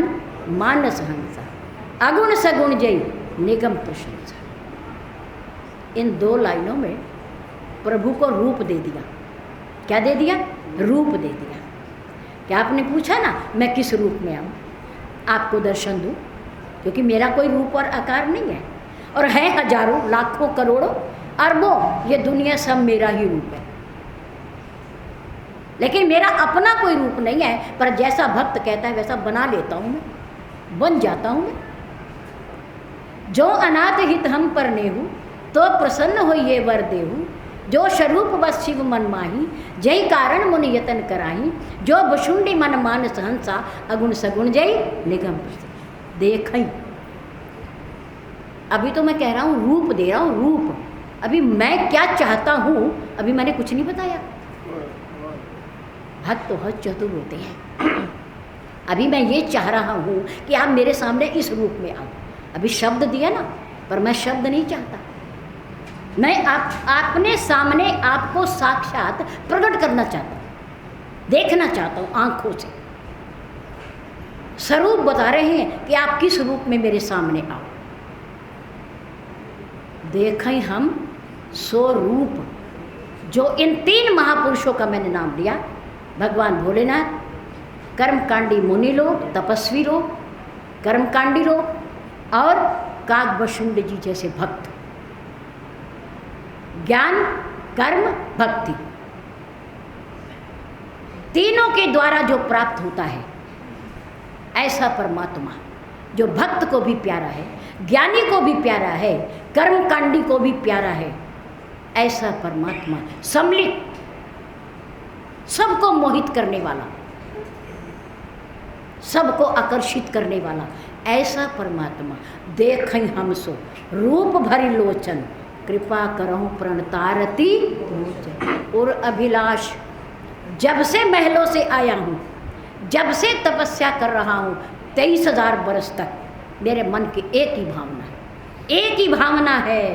मानस हंसा, अगुण सगुण जय निगम प्रशंसा। इन दो लाइनों में प्रभु को रूप दे दिया। क्या दे दिया? रूप दे दिया। क्या आपने पूछा ना मैं किस रूप में आऊँ, आपको दर्शन दूँ, क्योंकि मेरा कोई रूप और आकार नहीं है, और है हजारों लाखों करोड़ों अरबों, ये दुनिया सब मेरा ही रूप है, लेकिन मेरा अपना कोई रूप नहीं है। पर जैसा भक्त कहता है वैसा बना लेता हूँ मैं, बन जाता हूँ मैं। जो अनाथ हित हम पर नेहु तो प्रसन्न हो ये वर देहु, जो स्वरूप बस शिव मन माही, जय कारण मुनि यतन कराही। जो बशुंडी मन मानस हंसा, अगुण सगुण जय निगम प्रसिद्ध। देखई, अभी तो मैं कह रहा हूँ रूप दे रहा हूँ, रूप। अभी मैं क्या चाहता हूँ अभी मैंने कुछ नहीं बताया। भक्त तो हद चतुर होते हैं। अभी मैं ये चाह रहा हूँ कि आप मेरे सामने इस रूप में आओ। अभी शब्द दिया ना, पर मैं शब्द नहीं चाहता, मैं अपने सामने आपको साक्षात प्रकट करना चाहता हूँ, देखना चाहता हूँ आंखों से। स्वरूप बता रहे हैं कि आप किस रूप में मेरे सामने आओ। देखें हम सो रूप, जो इन तीन महापुरुषों का मैंने नाम लिया, भगवान भोलेनाथ, कर्मकांडी मुनि लोग, तपस्वी लोग, कर्मकांडी लोग, और कागभशुंड जी जैसे भक्त। ज्ञान, कर्म, भक्ति, तीनों के द्वारा जो प्राप्त होता है ऐसा परमात्मा, जो भक्त को भी प्यारा है, ज्ञानी को भी प्यारा है, कर्मकांडी को भी प्यारा है, ऐसा परमात्मा, सम्मिलित, सबको मोहित करने वाला, सबको आकर्षित करने वाला, ऐसा परमात्मा। देखें हम सो रूप भरी लोचन, कृपा करहु प्रणतारती लोचन। और अभिलाष, जब से महलों से आया हूँ, जब से तपस्या कर रहा हूँ, 23,000 बरस तक मेरे मन की एक ही भावना है, एक ही भावना है।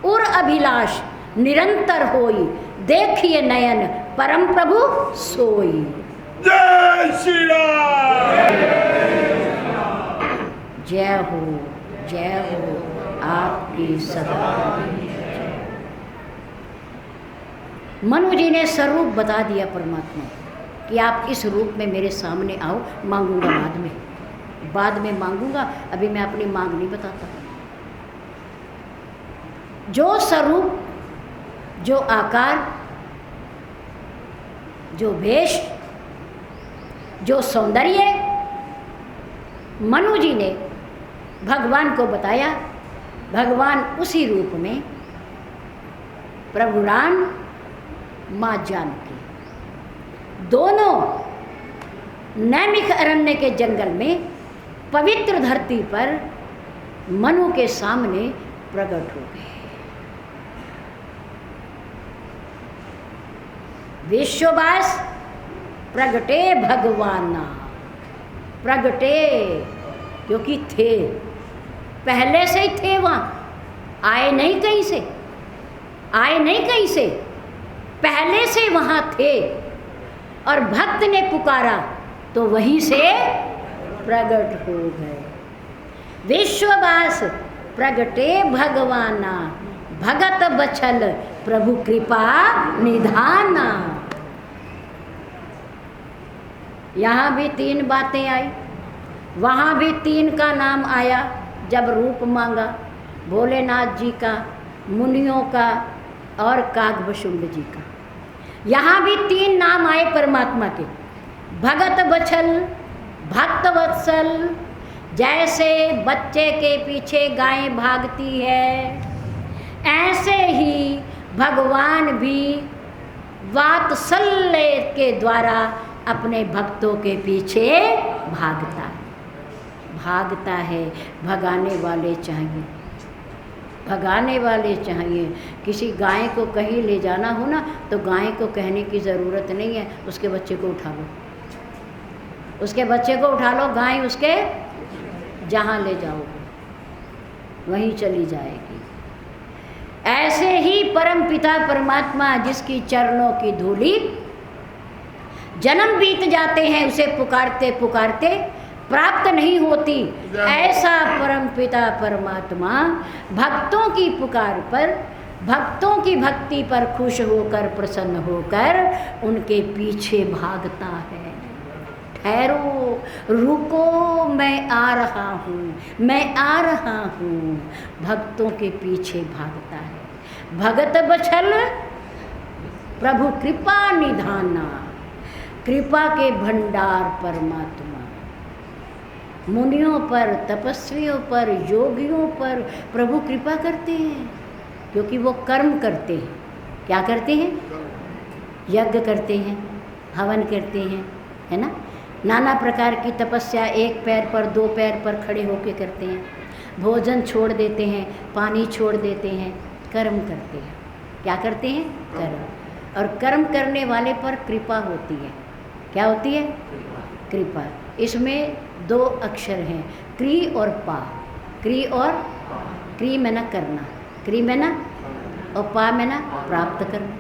और अभिलाष निरंतर होई, देखिए नयन परम प्रभु सोई। जय श्री राम। जय हो आपकी सदा। मनु जी ने स्वरूप बता दिया परमात्मा कि आप इस रूप में मेरे सामने आओ। मांगूंगा बाद में मांगूंगा, अभी मैं अपनी मांग नहीं बताता। जो स्वरूप, जो आकार, जो वेश, जो सौंदर्य मनु जी ने भगवान को बताया, भगवान उसी रूप में प्रभु राम, माँ जानकी, दोनों नैमिष अरण्य के जंगल में पवित्र धरती पर मनु के सामने प्रकट हो गए। विश्ववास प्रगटे भगवाना, प्रगटे क्योंकि थे, पहले से ही थे वहाँ, आए नहीं कहीं से, आए नहीं कहीं से, पहले से वहाँ थे। और भक्त ने पुकारा तो वहीं से प्रकट हो गए। विश्ववास प्रगटे भगवाना, भगत बछल प्रभु कृपा निधाना। यहाँ भी 3 बातें आई, वहाँ भी 3 का नाम आया जब रूप मांगा, भोलेनाथ जी का, मुनियों का और कागभशुंड जी का। यहाँ भी 3 नाम आए परमात्मा के, भगत बछल, भक्त वत्सल। जैसे बच्चे के पीछे गाय भागती है, ऐसे ही भगवान भी वात्सल्य के द्वारा अपने भक्तों के पीछे भागता है। भगाने वाले चाहिए, भगाने वाले चाहिए। किसी गाय को कहीं ले जाना हो ना, तो गाय को कहने की ज़रूरत नहीं है, उसके बच्चे को उठा लो, उसके बच्चे को उठा लो, गाय उसके जहाँ ले जाओगे वहीं चली जाएगी। ऐसे ही परम पिता परमात्मा जिसकी चरणों की धूली जन्म बीत जाते हैं उसे पुकारते पुकारते प्राप्त नहीं होती, ऐसा परम पिता परमात्मा भक्तों की पुकार पर, भक्तों की भक्ति पर खुश होकर प्रसन्न होकर उनके पीछे भागता है। ठहरो, रुको, मैं आ रहा हूँ, मैं आ रहा हूँ, भक्तों के पीछे भागता है। भगत बछल प्रभु कृपा निधाना, कृपा के भंडार परमात्मा मुनियों पर, तपस्वियों पर, योगियों पर प्रभु कृपा करते हैं, क्योंकि वो कर्म करते हैं। क्या करते हैं? यज्ञ करते हैं, हवन करते हैं, है ना। नाना प्रकार की तपस्या एक पैर पर, दो पैर पर खड़े होकर करते हैं, भोजन छोड़ देते हैं, पानी छोड़ देते हैं, कर्म करते हैं। क्या करते हैं? कर्म। और कर्म करने वाले पर कृपा होती है। क्या होती है? कृपा। इसमें दो अक्षर हैं, क्री और पा। क्री और क्री में ना करना, क्री में ना, और पा में ना प्राप्त करना।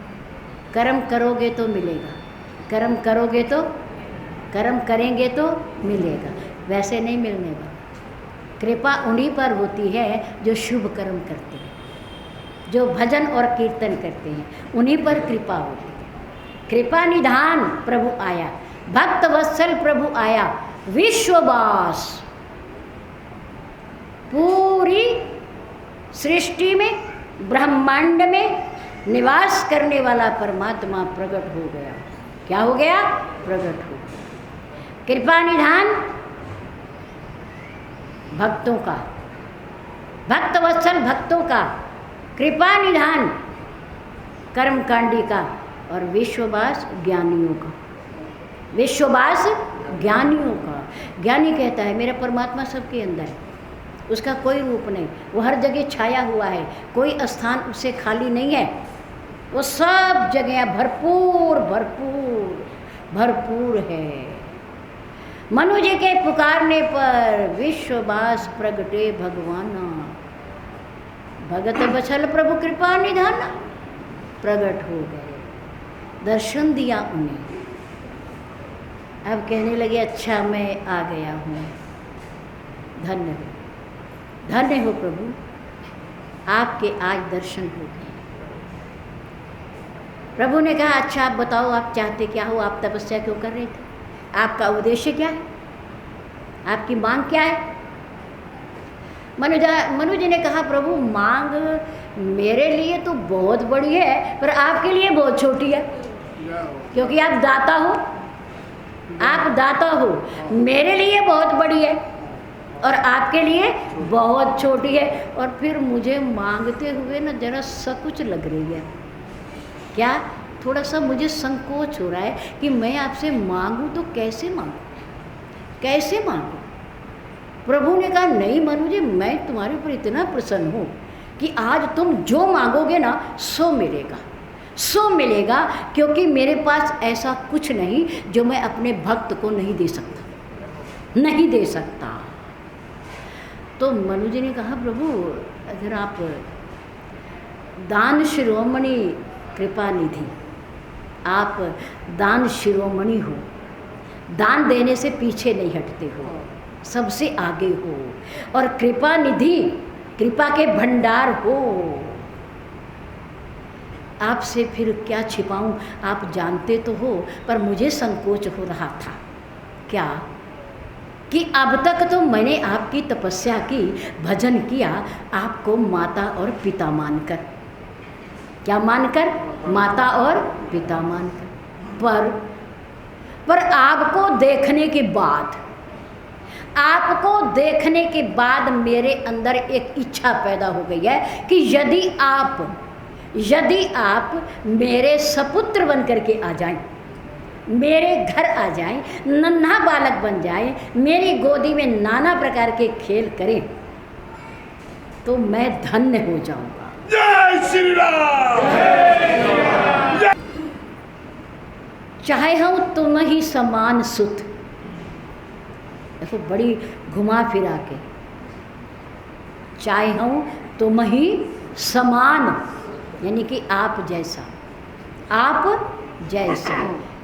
कर्म करोगे तो मिलेगा, कर्म करोगे तो, कर्म करेंगे तो मिलेगा, वैसे नहीं मिलने वाला। कृपा उन्हीं पर होती है जो शुभ कर्म करते हैं, जो भजन और कीर्तन करते हैं, उन्हीं पर कृपा होती है। कृपा निधान प्रभु आया, भक्त वत्सल प्रभु आया, विश्ववास पूरी सृष्टि में, ब्रह्मांड में निवास करने वाला परमात्मा प्रकट हो गया। क्या हो गया? प्रकट हो गया। कृपा निधान भक्तों का, भक्त वत्सल भक्तों का, कृपा निधान कर्मकांडी का, और विश्ववास ज्ञानियों का। विश्ववास ज्ञानियों का। ज्ञानी कहता है मेरा परमात्मा सबके अंदर है, उसका कोई रूप नहीं, वो हर जगह छाया हुआ है, कोई स्थान उससे खाली नहीं है, वो सब जगह भरपूर भरपूर भरपूर है। मनुज के पुकारने पर विश्ववास प्रगटे भगवाना, भगत बछल प्रभु कृपा निधाना, प्रकट हो गए, दर्शन दिया उन्हें। अब कहने लगे अच्छा मैं आ गया हूँ, धन्य हो, धन्य हो प्रभु, आपके आज दर्शन हो गए। प्रभु ने कहा अच्छा आप बताओ आप चाहते क्या हो, आप तपस्या क्यों कर रहे थे, आपका उद्देश्य क्या है, आपकी मांग क्या है। मनुज ने कहा प्रभु मांग मेरे लिए तो बहुत बड़ी है, पर आपके लिए बहुत छोटी है, क्योंकि आप दाता हो, आप दाता हो। मेरे लिए बहुत बड़ी है और आपके लिए बहुत छोटी है। और फिर मुझे मांगते हुए ना जरा सकुच लग रही है। क्या? थोड़ा सा मुझे संकोच हो रहा है कि मैं आपसे मांगूं तो कैसे मांगूं, कैसे मांगूं। प्रभु ने कहा नहीं मनुजी, मैं तुम्हारे ऊपर इतना प्रसन्न हूँ कि आज तुम जो मांगोगे ना सो मिलेगा, सो मिलेगा, क्योंकि मेरे पास ऐसा कुछ नहीं जो मैं अपने भक्त को नहीं दे सकता, नहीं दे सकता। तो मनु जी ने कहा प्रभु अगर आप दान शिरोमणि कृपा निधि, आप दान शिरोमणि हो, दान देने से पीछे नहीं हटते हो, सबसे आगे हो, और कृपा निधि कृपा के भंडार हो, आपसे फिर क्या छिपाऊं, आप जानते तो हो। पर मुझे संकोच हो रहा था क्या कि अब तक तो मैंने आपकी तपस्या की, भजन किया, आपको माता और पिता मानकर। क्या मानकर? माता और पिता मानकर। पर आपको देखने के बाद, आपको देखने के बाद मेरे अंदर एक इच्छा पैदा हो गई है कि यदि आप मेरे सपुत्र बन करके आ जाएं, मेरे घर आ जाएं, नन्हा बालक बन जाएं, मेरी गोदी में नाना प्रकार के खेल करें, तो मैं धन्य हो जाऊंगा। जय श्री राम। चाहे हूँ तुम ही समान सुत, उसको बड़ी घुमा फिरा के, चाहूँ तुम ही समान, यानी कि आप जैसा, आप जैसा।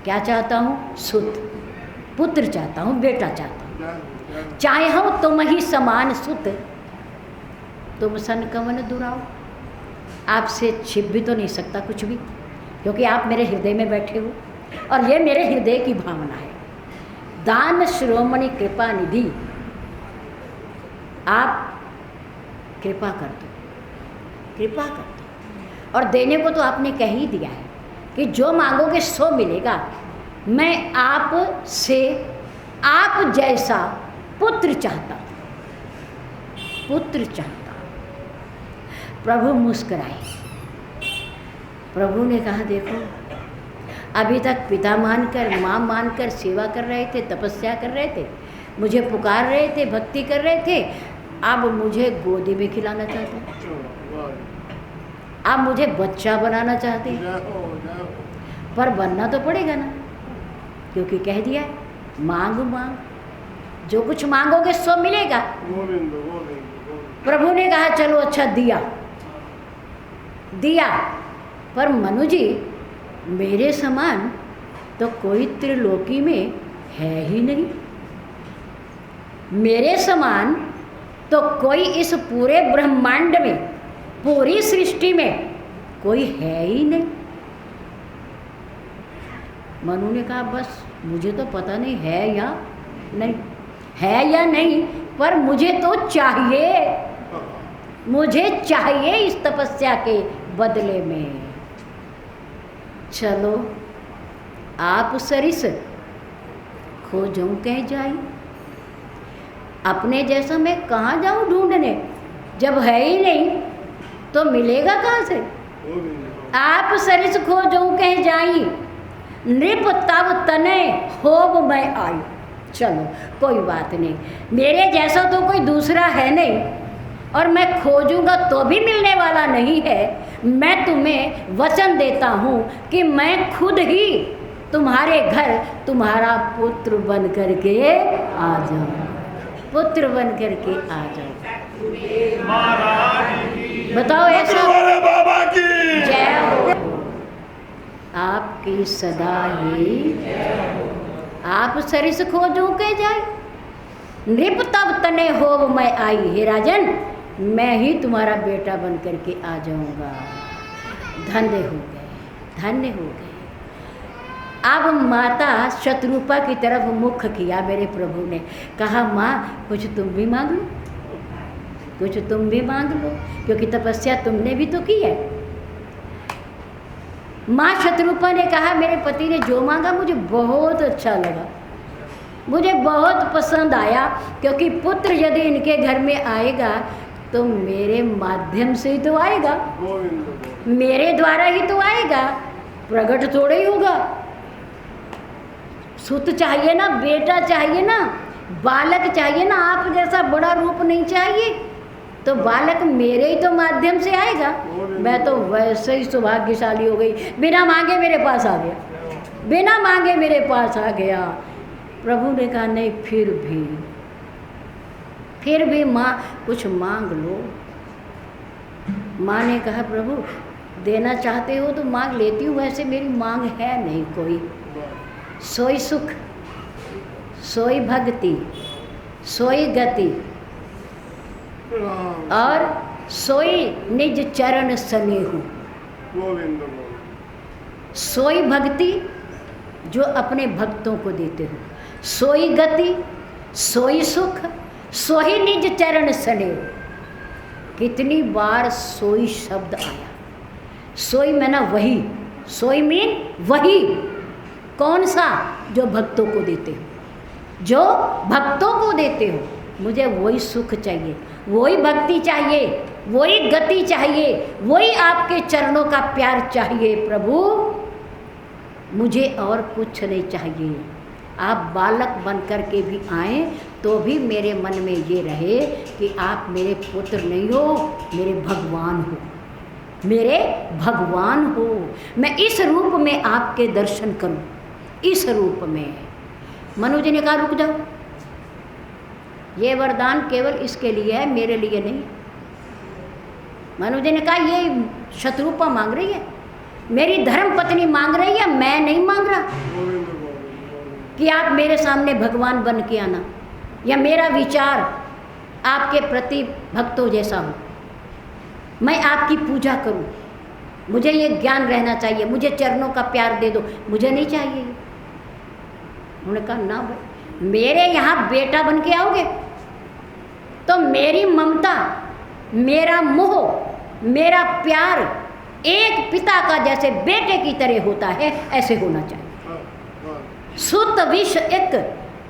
क्या चाहता हूँ? सुत, पुत्र चाहता हूँ, बेटा चाहता हूँ। चाहूँ तुम ही समान सुत, तुम सन कवन दुराओ। आपसे छिप भी तो नहीं सकता कुछ भी, क्योंकि आप मेरे हृदय में बैठे हो और ये मेरे हृदय की भावना है। दान शिरोमणि कृपा निधि, आप कृपा कर दो, कृपा कर दो। और देने को तो आपने कह ही दिया है कि जो मांगोगे सो मिलेगा। मैं आप से आप जैसा पुत्र चाहता, पुत्र चाहता। प्रभु मुस्कुराए। प्रभु ने कहा देखो, अभी तक पिता मानकर, माँ मानकर सेवा कर रहे थे, तपस्या कर रहे थे, मुझे पुकार रहे थे, भक्ति कर रहे थे। अब मुझे गोदी में खिलाना चाहते हैं, अब मुझे बच्चा बनाना चाहते हैं। पर बनना तो पड़ेगा ना, क्योंकि कह दिया है मांग मांग, जो कुछ मांगोगे सो मिलेगा। प्रभु ने कहा चलो अच्छा दिया, दिया। पर मनु जी, मेरे समान तो कोई त्रिलोकी में है ही नहीं, मेरे समान तो कोई इस पूरे ब्रह्मांड में, पूरी सृष्टि में कोई है ही नहीं। मनु ने कहा बस मुझे तो पता नहीं है या नहीं, है या नहीं, पर मुझे तो चाहिए, मुझे चाहिए इस तपस्या के बदले में। चलो आप सरिस खोजूं कहीं जाई, अपने जैसा मैं कहाँ जाऊं ढूंढने, जब है ही नहीं तो मिलेगा कहाँ से। आप सरिस खोजूं कहीं जाई, नृप तब तने होब मैं आई। चलो कोई बात नहीं, मेरे जैसा तो कोई दूसरा है नहीं, और मैं खोजूंगा तो भी मिलने वाला नहीं है। मैं तुम्हें वचन देता हूँ कि मैं खुद ही तुम्हारे घर तुम्हारा पुत्र बन करके आ जाऊँ, पुत्र बन करके आ जाऊँ। बताओ ऐसा, बाबा की जय हो, आपकी सदा ही। आप सरिस खोजो के जाए, नृप तब तने होब मैं आई। हे राजन, मैं ही तुम्हारा बेटा बन करके आ जाऊंगा। धन्य हो गए, धन्य हो गए। अब माता शत्रुपा की तरफ मुख किया मेरे प्रभु ने, कहा माँ कुछ तुम भी मांग लो, कुछ तुम भी मांग लो, क्योंकि तपस्या तुमने भी तो की है। माँ शत्रुपा ने कहा मेरे पति ने जो मांगा मुझे बहुत अच्छा लगा, मुझे बहुत पसंद आया, क्योंकि पुत्र यदि इनके घर में आएगा तो मेरे माध्यम से ही तो आएगा, मेरे द्वारा ही तो आएगा, प्रकट थोड़ा ही होगा। सुत चाहिए ना, बेटा चाहिए ना, बालक चाहिए ना, आप जैसा बड़ा रूप नहीं चाहिए। तो बालक मेरे ही तो माध्यम से आएगा। मैं तो वैसे ही सौभाग्यशाली हो गई, बिना मांगे मेरे पास आ गया, बिना मांगे मेरे पास आ गया। प्रभु ने कहा नहीं, फिर भी माँ कुछ मांग लो। माँ ने कहा प्रभु देना चाहते हो तो मांग लेती हूँ, वैसे मेरी मांग है नहीं कोई। सोई सुख, सोई भक्ति, सोई गति, और सोई निज चरण स्नेहु। सोई भक्ति जो अपने भक्तों को देते हो, सोई गति, सोई सुख, सोई निज चरण स्नेह। कितनी बार सोई शब्द आया, सोई में ना वही, सोई मीन वही। कौन सा? जो भक्तों को देते हो, जो भक्तों को देते हो। मुझे वही सुख चाहिए, वही भक्ति चाहिए, वही गति चाहिए, वही आपके चरणों का प्यार चाहिए प्रभु, मुझे और कुछ नहीं चाहिए। आप बालक बन कर के भी आए तो भी मेरे मन में ये रहे कि आप मेरे पुत्र नहीं हो, मेरे भगवान हो, मेरे भगवान हो। मैं इस रूप में आपके दर्शन करूं, इस रूप में। मनु जी ने कहा रुक जाओ, ये वरदान केवल इसके लिए है, मेरे लिए नहीं। मनु जी ने कहा ये शत्रुपा मांग रही है, मेरी धर्म पत्नी मांग रही है, मैं नहीं मांग रहा कि आप मेरे सामने भगवान बन के आना या मेरा विचार आपके प्रति भक्तों जैसा हो, मैं आपकी पूजा करूं, मुझे ये ज्ञान रहना चाहिए, मुझे चरणों का प्यार दे दो, मुझे नहीं चाहिए। उन्होंने कहा ना भाई, मेरे यहाँ बेटा बन के आओगे तो मेरी ममता, मेरा मोह, मेरा प्यार एक पिता का जैसे बेटे की तरह होता है, ऐसे होना चाहिए। सुत विष एक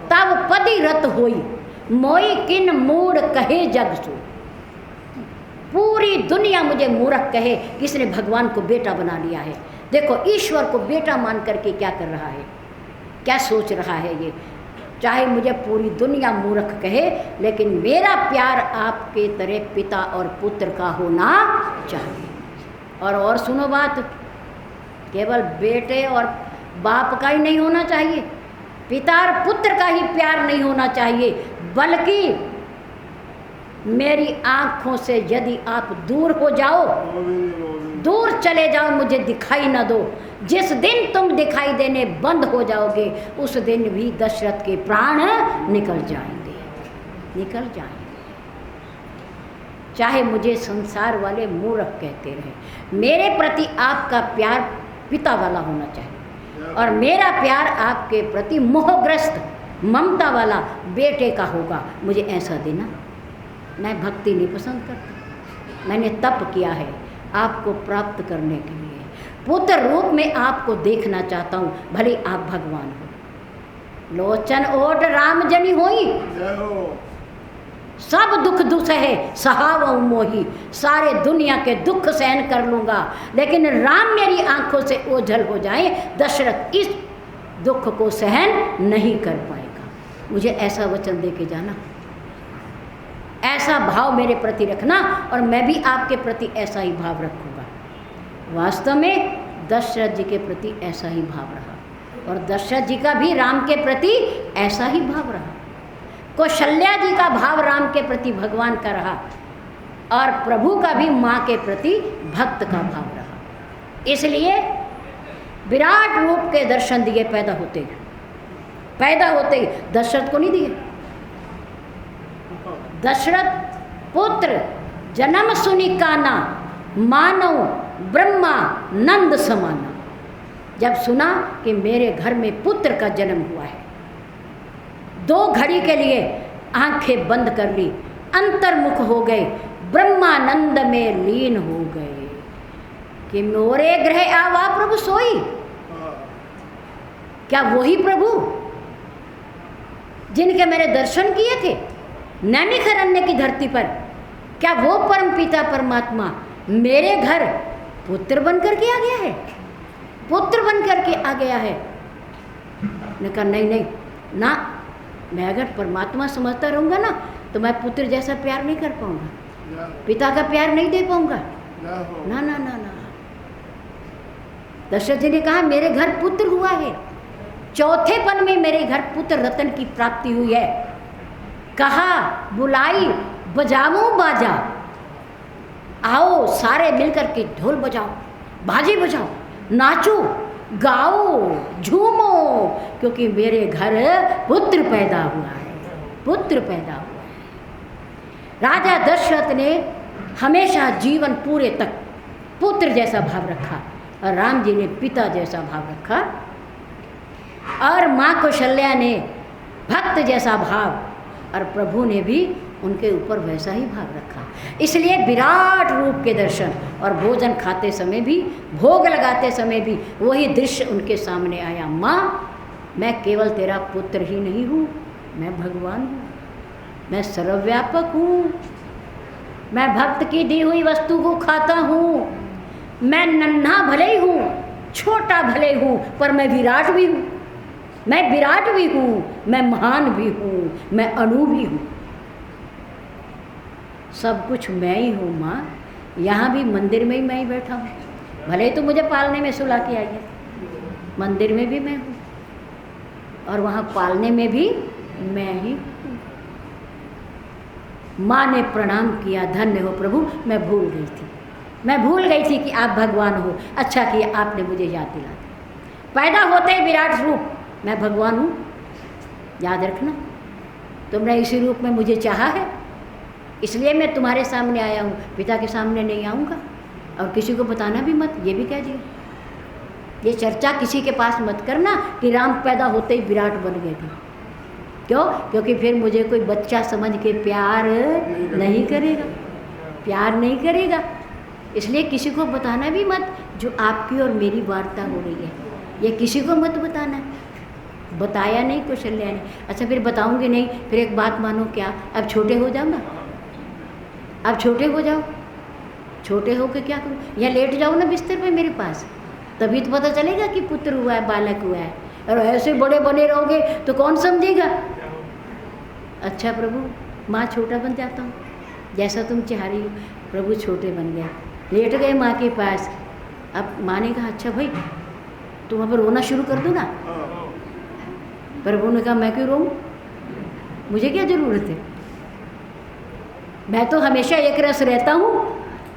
तब पदी रत होई, मोई किन मूड कहे जग सो। पूरी दुनिया मुझे मूर्ख कहे, किसने भगवान को बेटा बना लिया है। देखो ईश्वर को बेटा मान करके क्या कर रहा है, क्या सोच रहा है ये। चाहे मुझे पूरी दुनिया मूर्ख कहे, लेकिन मेरा प्यार आपके तरह पिता और पुत्र का होना चाहिए। और सुनो बात, केवल बेटे और बाप का ही नहीं होना चाहिए, पिता और पुत्र का ही प्यार नहीं होना चाहिए, बल्कि मेरी आँखों से यदि आप दूर हो जाओ, दूर चले जाओ, मुझे दिखाई न दो, जिस दिन तुम दिखाई देने बंद हो जाओगे उस दिन भी दशरथ के प्राण निकल जाएंगे, निकल जाएंगे। चाहे मुझे संसार वाले मूर्ख कहते रहे, मेरे प्रति आपका प्यार पिता वाला होना चाहिए और मेरा प्यार आपके प्रति मोहग्रस्त ममता वाला बेटे का होगा। मुझे ऐसा देना। मैं भक्ति नहीं पसंद करती, मैंने तप किया है आपको प्राप्त करने के लिए, पुत्र रूप में आपको देखना चाहता हूँ, भले आप भगवान हो। लोचन ओट राम जनी होई, सब दुख दुख है सहावऊ मोही, सारे दुनिया के दुख सहन कर लूँगा, लेकिन राम मेरी आंखों से ओझल हो जाए, दशरथ इस दुख को सहन नहीं कर पाएगा। मुझे ऐसा वचन दे के जाना, ऐसा भाव मेरे प्रति रखना और मैं भी आपके प्रति ऐसा ही भाव रखूँगा। वास्तव में दशरथ जी के प्रति ऐसा ही भाव रहा और दशरथ जी का भी राम के प्रति ऐसा ही भाव रहा। कौशल्या जी का भाव राम के प्रति भगवान का रहा और प्रभु का भी माँ के प्रति भक्त का भाव रहा। इसलिए विराट रूप के दर्शन दिए पैदा होते ही दशरथ को नहीं दिए। दशरथ पुत्र जन्म सुनि काना, मानव ब्रह्मा नंद समाना। जब सुना कि मेरे घर में पुत्र का जन्म हुआ है, 2 घड़ी के लिए आंखें बंद कर ली, अंतर्मुख हो गए, ब्रह्मानंद में लीन हो गए कि मोरे गृह आवा प्रभु सोई। क्या वही प्रभु जिनके मैंने दर्शन किए थे नैमिषारण्य की धरती पर, क्या वो परम पिता परमात्मा मेरे घर पुत्र बन करके आ गया है, पुत्र बन करके आ गया है? ने कहा नहीं ना, मैं अगर परमात्मा समझता रहूँगा ना तो मैं पुत्र जैसा प्यार नहीं कर पाऊँगा, पिता का प्यार नहीं दे पाऊँगा। ना ना ना ना। दशरथ जी ने कहा मेरे घर पुत्र हुआ है, चौथे पन में मेरे घर पुत्र रतन की प्राप्ति हुई है। कहा बुलाई बजाऊं बाजा, आओ सारे मिलकर के ढोल बजाओ, बाजे बजाओ, नाचो गाओ झूमो, क्योंकि मेरे घर पुत्र पैदा हुआ है, पुत्र पैदा हुआ है। राजा दशरथ ने हमेशा जीवन पूरे तक पुत्र जैसा भाव रखा और राम जी ने पिता जैसा भाव रखा और माँ कौशल्या ने भक्त जैसा भाव और प्रभु ने भी उनके ऊपर वैसा ही भाव रखा। इसलिए विराट रूप के दर्शन और भोजन खाते समय भी, भोग लगाते समय भी वही दृश्य उनके सामने आया। माँ मैं केवल तेरा पुत्र ही नहीं हूँ, मैं भगवान हूँ, मैं सर्वव्यापक हूँ, मैं भक्त की दी हुई वस्तु को खाता हूँ, मैं नन्हा भले ही हूँ, छोटा भले हूँ, पर मैं विराट भी हूँ, मैं विराट भी हूँ, मैं महान भी हूँ, मैं अणु भी हूँ, सब कुछ मैं ही हूँ। माँ यहाँ भी मंदिर में ही मैं ही बैठा हूँ, भले ही तो मुझे पालने में सुला के आई है, मंदिर में भी मैं हूँ और वहाँ पालने में भी मैं ही हूँ। माँ ने प्रणाम किया, धन्य हो प्रभु, मैं भूल गई थी कि आप भगवान हो। अच्छा किया आपने मुझे याद दिला दिया। पैदा होते ही विराट रूप, मैं भगवान हूँ, याद रखना। तुमने इसी रूप में मुझे चाहा है, इसलिए मैं तुम्हारे सामने आया हूँ, पिता के सामने नहीं आऊँगा। और किसी को बताना भी मत, ये भी कह दिया। ये चर्चा किसी के पास मत करना कि राम पैदा होते ही विराट बन गए थे। क्यों? क्योंकि फिर मुझे कोई बच्चा समझ के प्यार नहीं करेगा, इसलिए किसी को बताना भी मत। जो आपकी और मेरी वार्ता हो रही है, ये किसी को मत बताना। बताया नहीं कौशल्या ने। अच्छा फिर बताऊंगी नहीं, फिर एक बात मानो, क्या अब छोटे हो जाओ ना, अब छोटे हो जाओ, छोटे हो के क्या करूँ? या लेट जाओ ना बिस्तर पे मेरे पास, तभी तो पता चलेगा कि पुत्र हुआ है, बालक हुआ है। और ऐसे बड़े बने रहोगे तो कौन समझेगा? अच्छा प्रभु, माँ छोटा बन जाता हूँ, जैसा तुम चाह रही हो। प्रभु छोटे बन गए, लेट गए माँ के पास। अब माँ ने कहा अच्छा भाई तुम अब रोना शुरू कर दो ना। प्रभु ने कहा मैं क्यों रोऊं, मुझे क्या ज़रूरत है? मैं तो हमेशा एक रस रहता हूँ,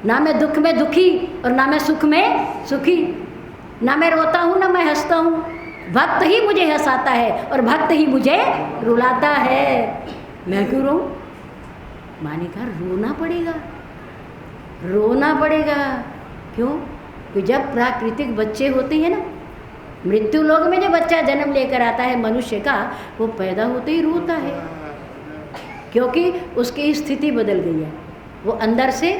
ना मैं दुख में दुखी और ना मैं सुख में सुखी, ना मैं रोता हूँ ना मैं हंसता हूँ। भक्त ही मुझे हंसाता है और भक्त ही मुझे रुलाता है, मैं क्यों रोऊं? माँ ने कहा रोना पड़ेगा। क्यों? कि जब प्राकृतिक बच्चे होते हैं ना, मृत्यु लोक में जो बच्चा जन्म लेकर आता है मनुष्य का, वो पैदा होते ही रोता है, क्योंकि उसकी स्थिति बदल गई है, वो अंदर से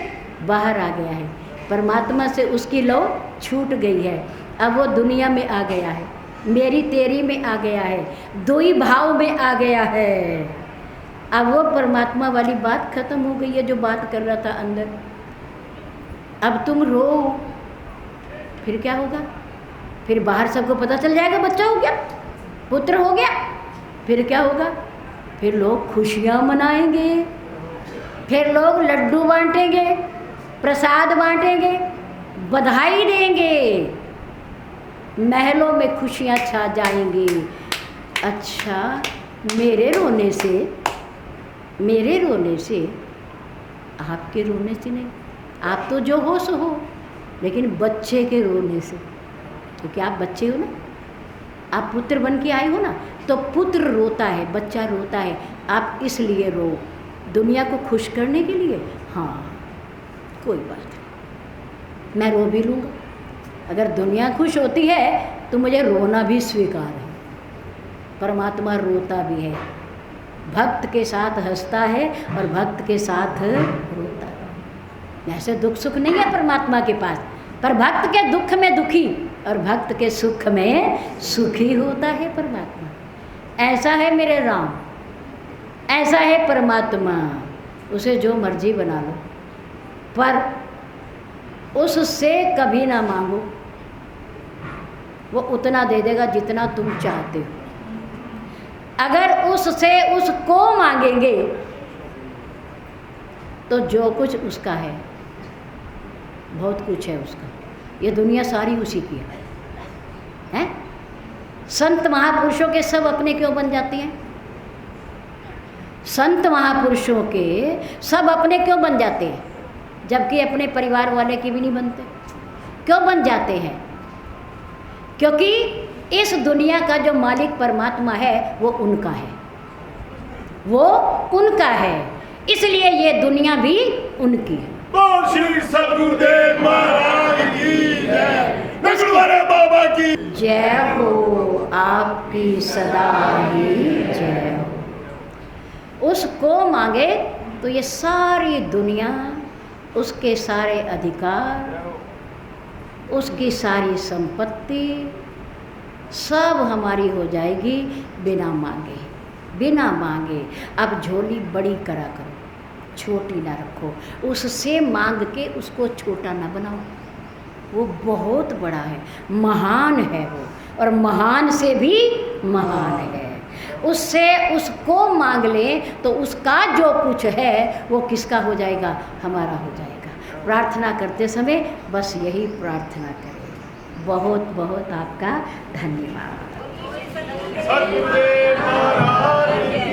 बाहर आ गया है, परमात्मा से उसकी लौ छूट गई है। अब वो दुनिया में आ गया है, मेरी तेरी में आ गया है, दो ही भाव में आ गया है। अब वो परमात्मा वाली बात खत्म हो गई है जो बात कर रहा था अंदर। अब तुम रो, फिर क्या होगा? फिर बाहर सबको पता चल जाएगा बच्चा हो गया, पुत्र हो गया, फिर क्या होगा? फिर लोग खुशियाँ मनाएंगे, फिर लोग लड्डू बांटेंगे, प्रसाद बांटेंगे, बधाई देंगे, महलों में खुशियाँ छा जाएंगी। अच्छा मेरे रोने से आपके रोने से नहीं, आप तो जो हो सो हो, लेकिन बच्चे के रोने से, क्योंकि आप बच्चे हो ना, आप पुत्र बन के आए हो ना, तो पुत्र रोता है, बच्चा रोता है, आप इसलिए रो, दुनिया को खुश करने के लिए। हाँ कोई बात नहीं, मैं रो भी लूँगा। अगर दुनिया खुश होती है तो मुझे रोना भी स्वीकार है। परमात्मा रोता भी है, भक्त के साथ हंसता है और भक्त के साथ रोता है। ऐसे दुख सुख नहीं है परमात्मा के पास, पर भक्त के दुख में दुखी और भक्त के सुख में सुखी होता है परमात्मा। ऐसा है मेरे राम, ऐसा है परमात्मा। उसे जो मर्जी बना लो, पर उससे कभी ना मांगो, वो उतना दे देगा जितना तुम चाहते हो। अगर उससे उसको मांगेंगे तो जो कुछ उसका है, बहुत कुछ है उसका, ये दुनिया सारी उसी की है। संत महापुरुषों के सब अपने क्यों बन जाती हैं? संत महापुरुषों के सब अपने क्यों बन जाते हैं, जबकि अपने परिवार वाले के भी नहीं बनते? क्यों बन जाते हैं? क्योंकि इस दुनिया का जो मालिक परमात्मा है वो उनका है, वो उनका है, इसलिए ये दुनिया भी उनकी है। बोल श्री सद्गुरुदेव महाराज की जय, नगरवाले बाबा की जय हो, आपकी सदा ही जय हो। उसको मांगे तो ये सारी दुनिया, उसके सारे अधिकार, उसकी सारी संपत्ति सब हमारी हो जाएगी बिना मांगे, बिना मांगे। अब झोली बड़ी करा करो, छोटी ना रखो। उससे मांग के उसको छोटा ना बनाओ, वो बहुत बड़ा है, महान है वो, और महान से भी महान है। उससे उसको मांग लें तो उसका जो कुछ है वो किसका हो जाएगा? हमारा हो जाएगा। प्रार्थना करते समय बस यही प्रार्थना करें। बहुत बहुत आपका धन्यवाद। सद्गुरुदेव महाराज की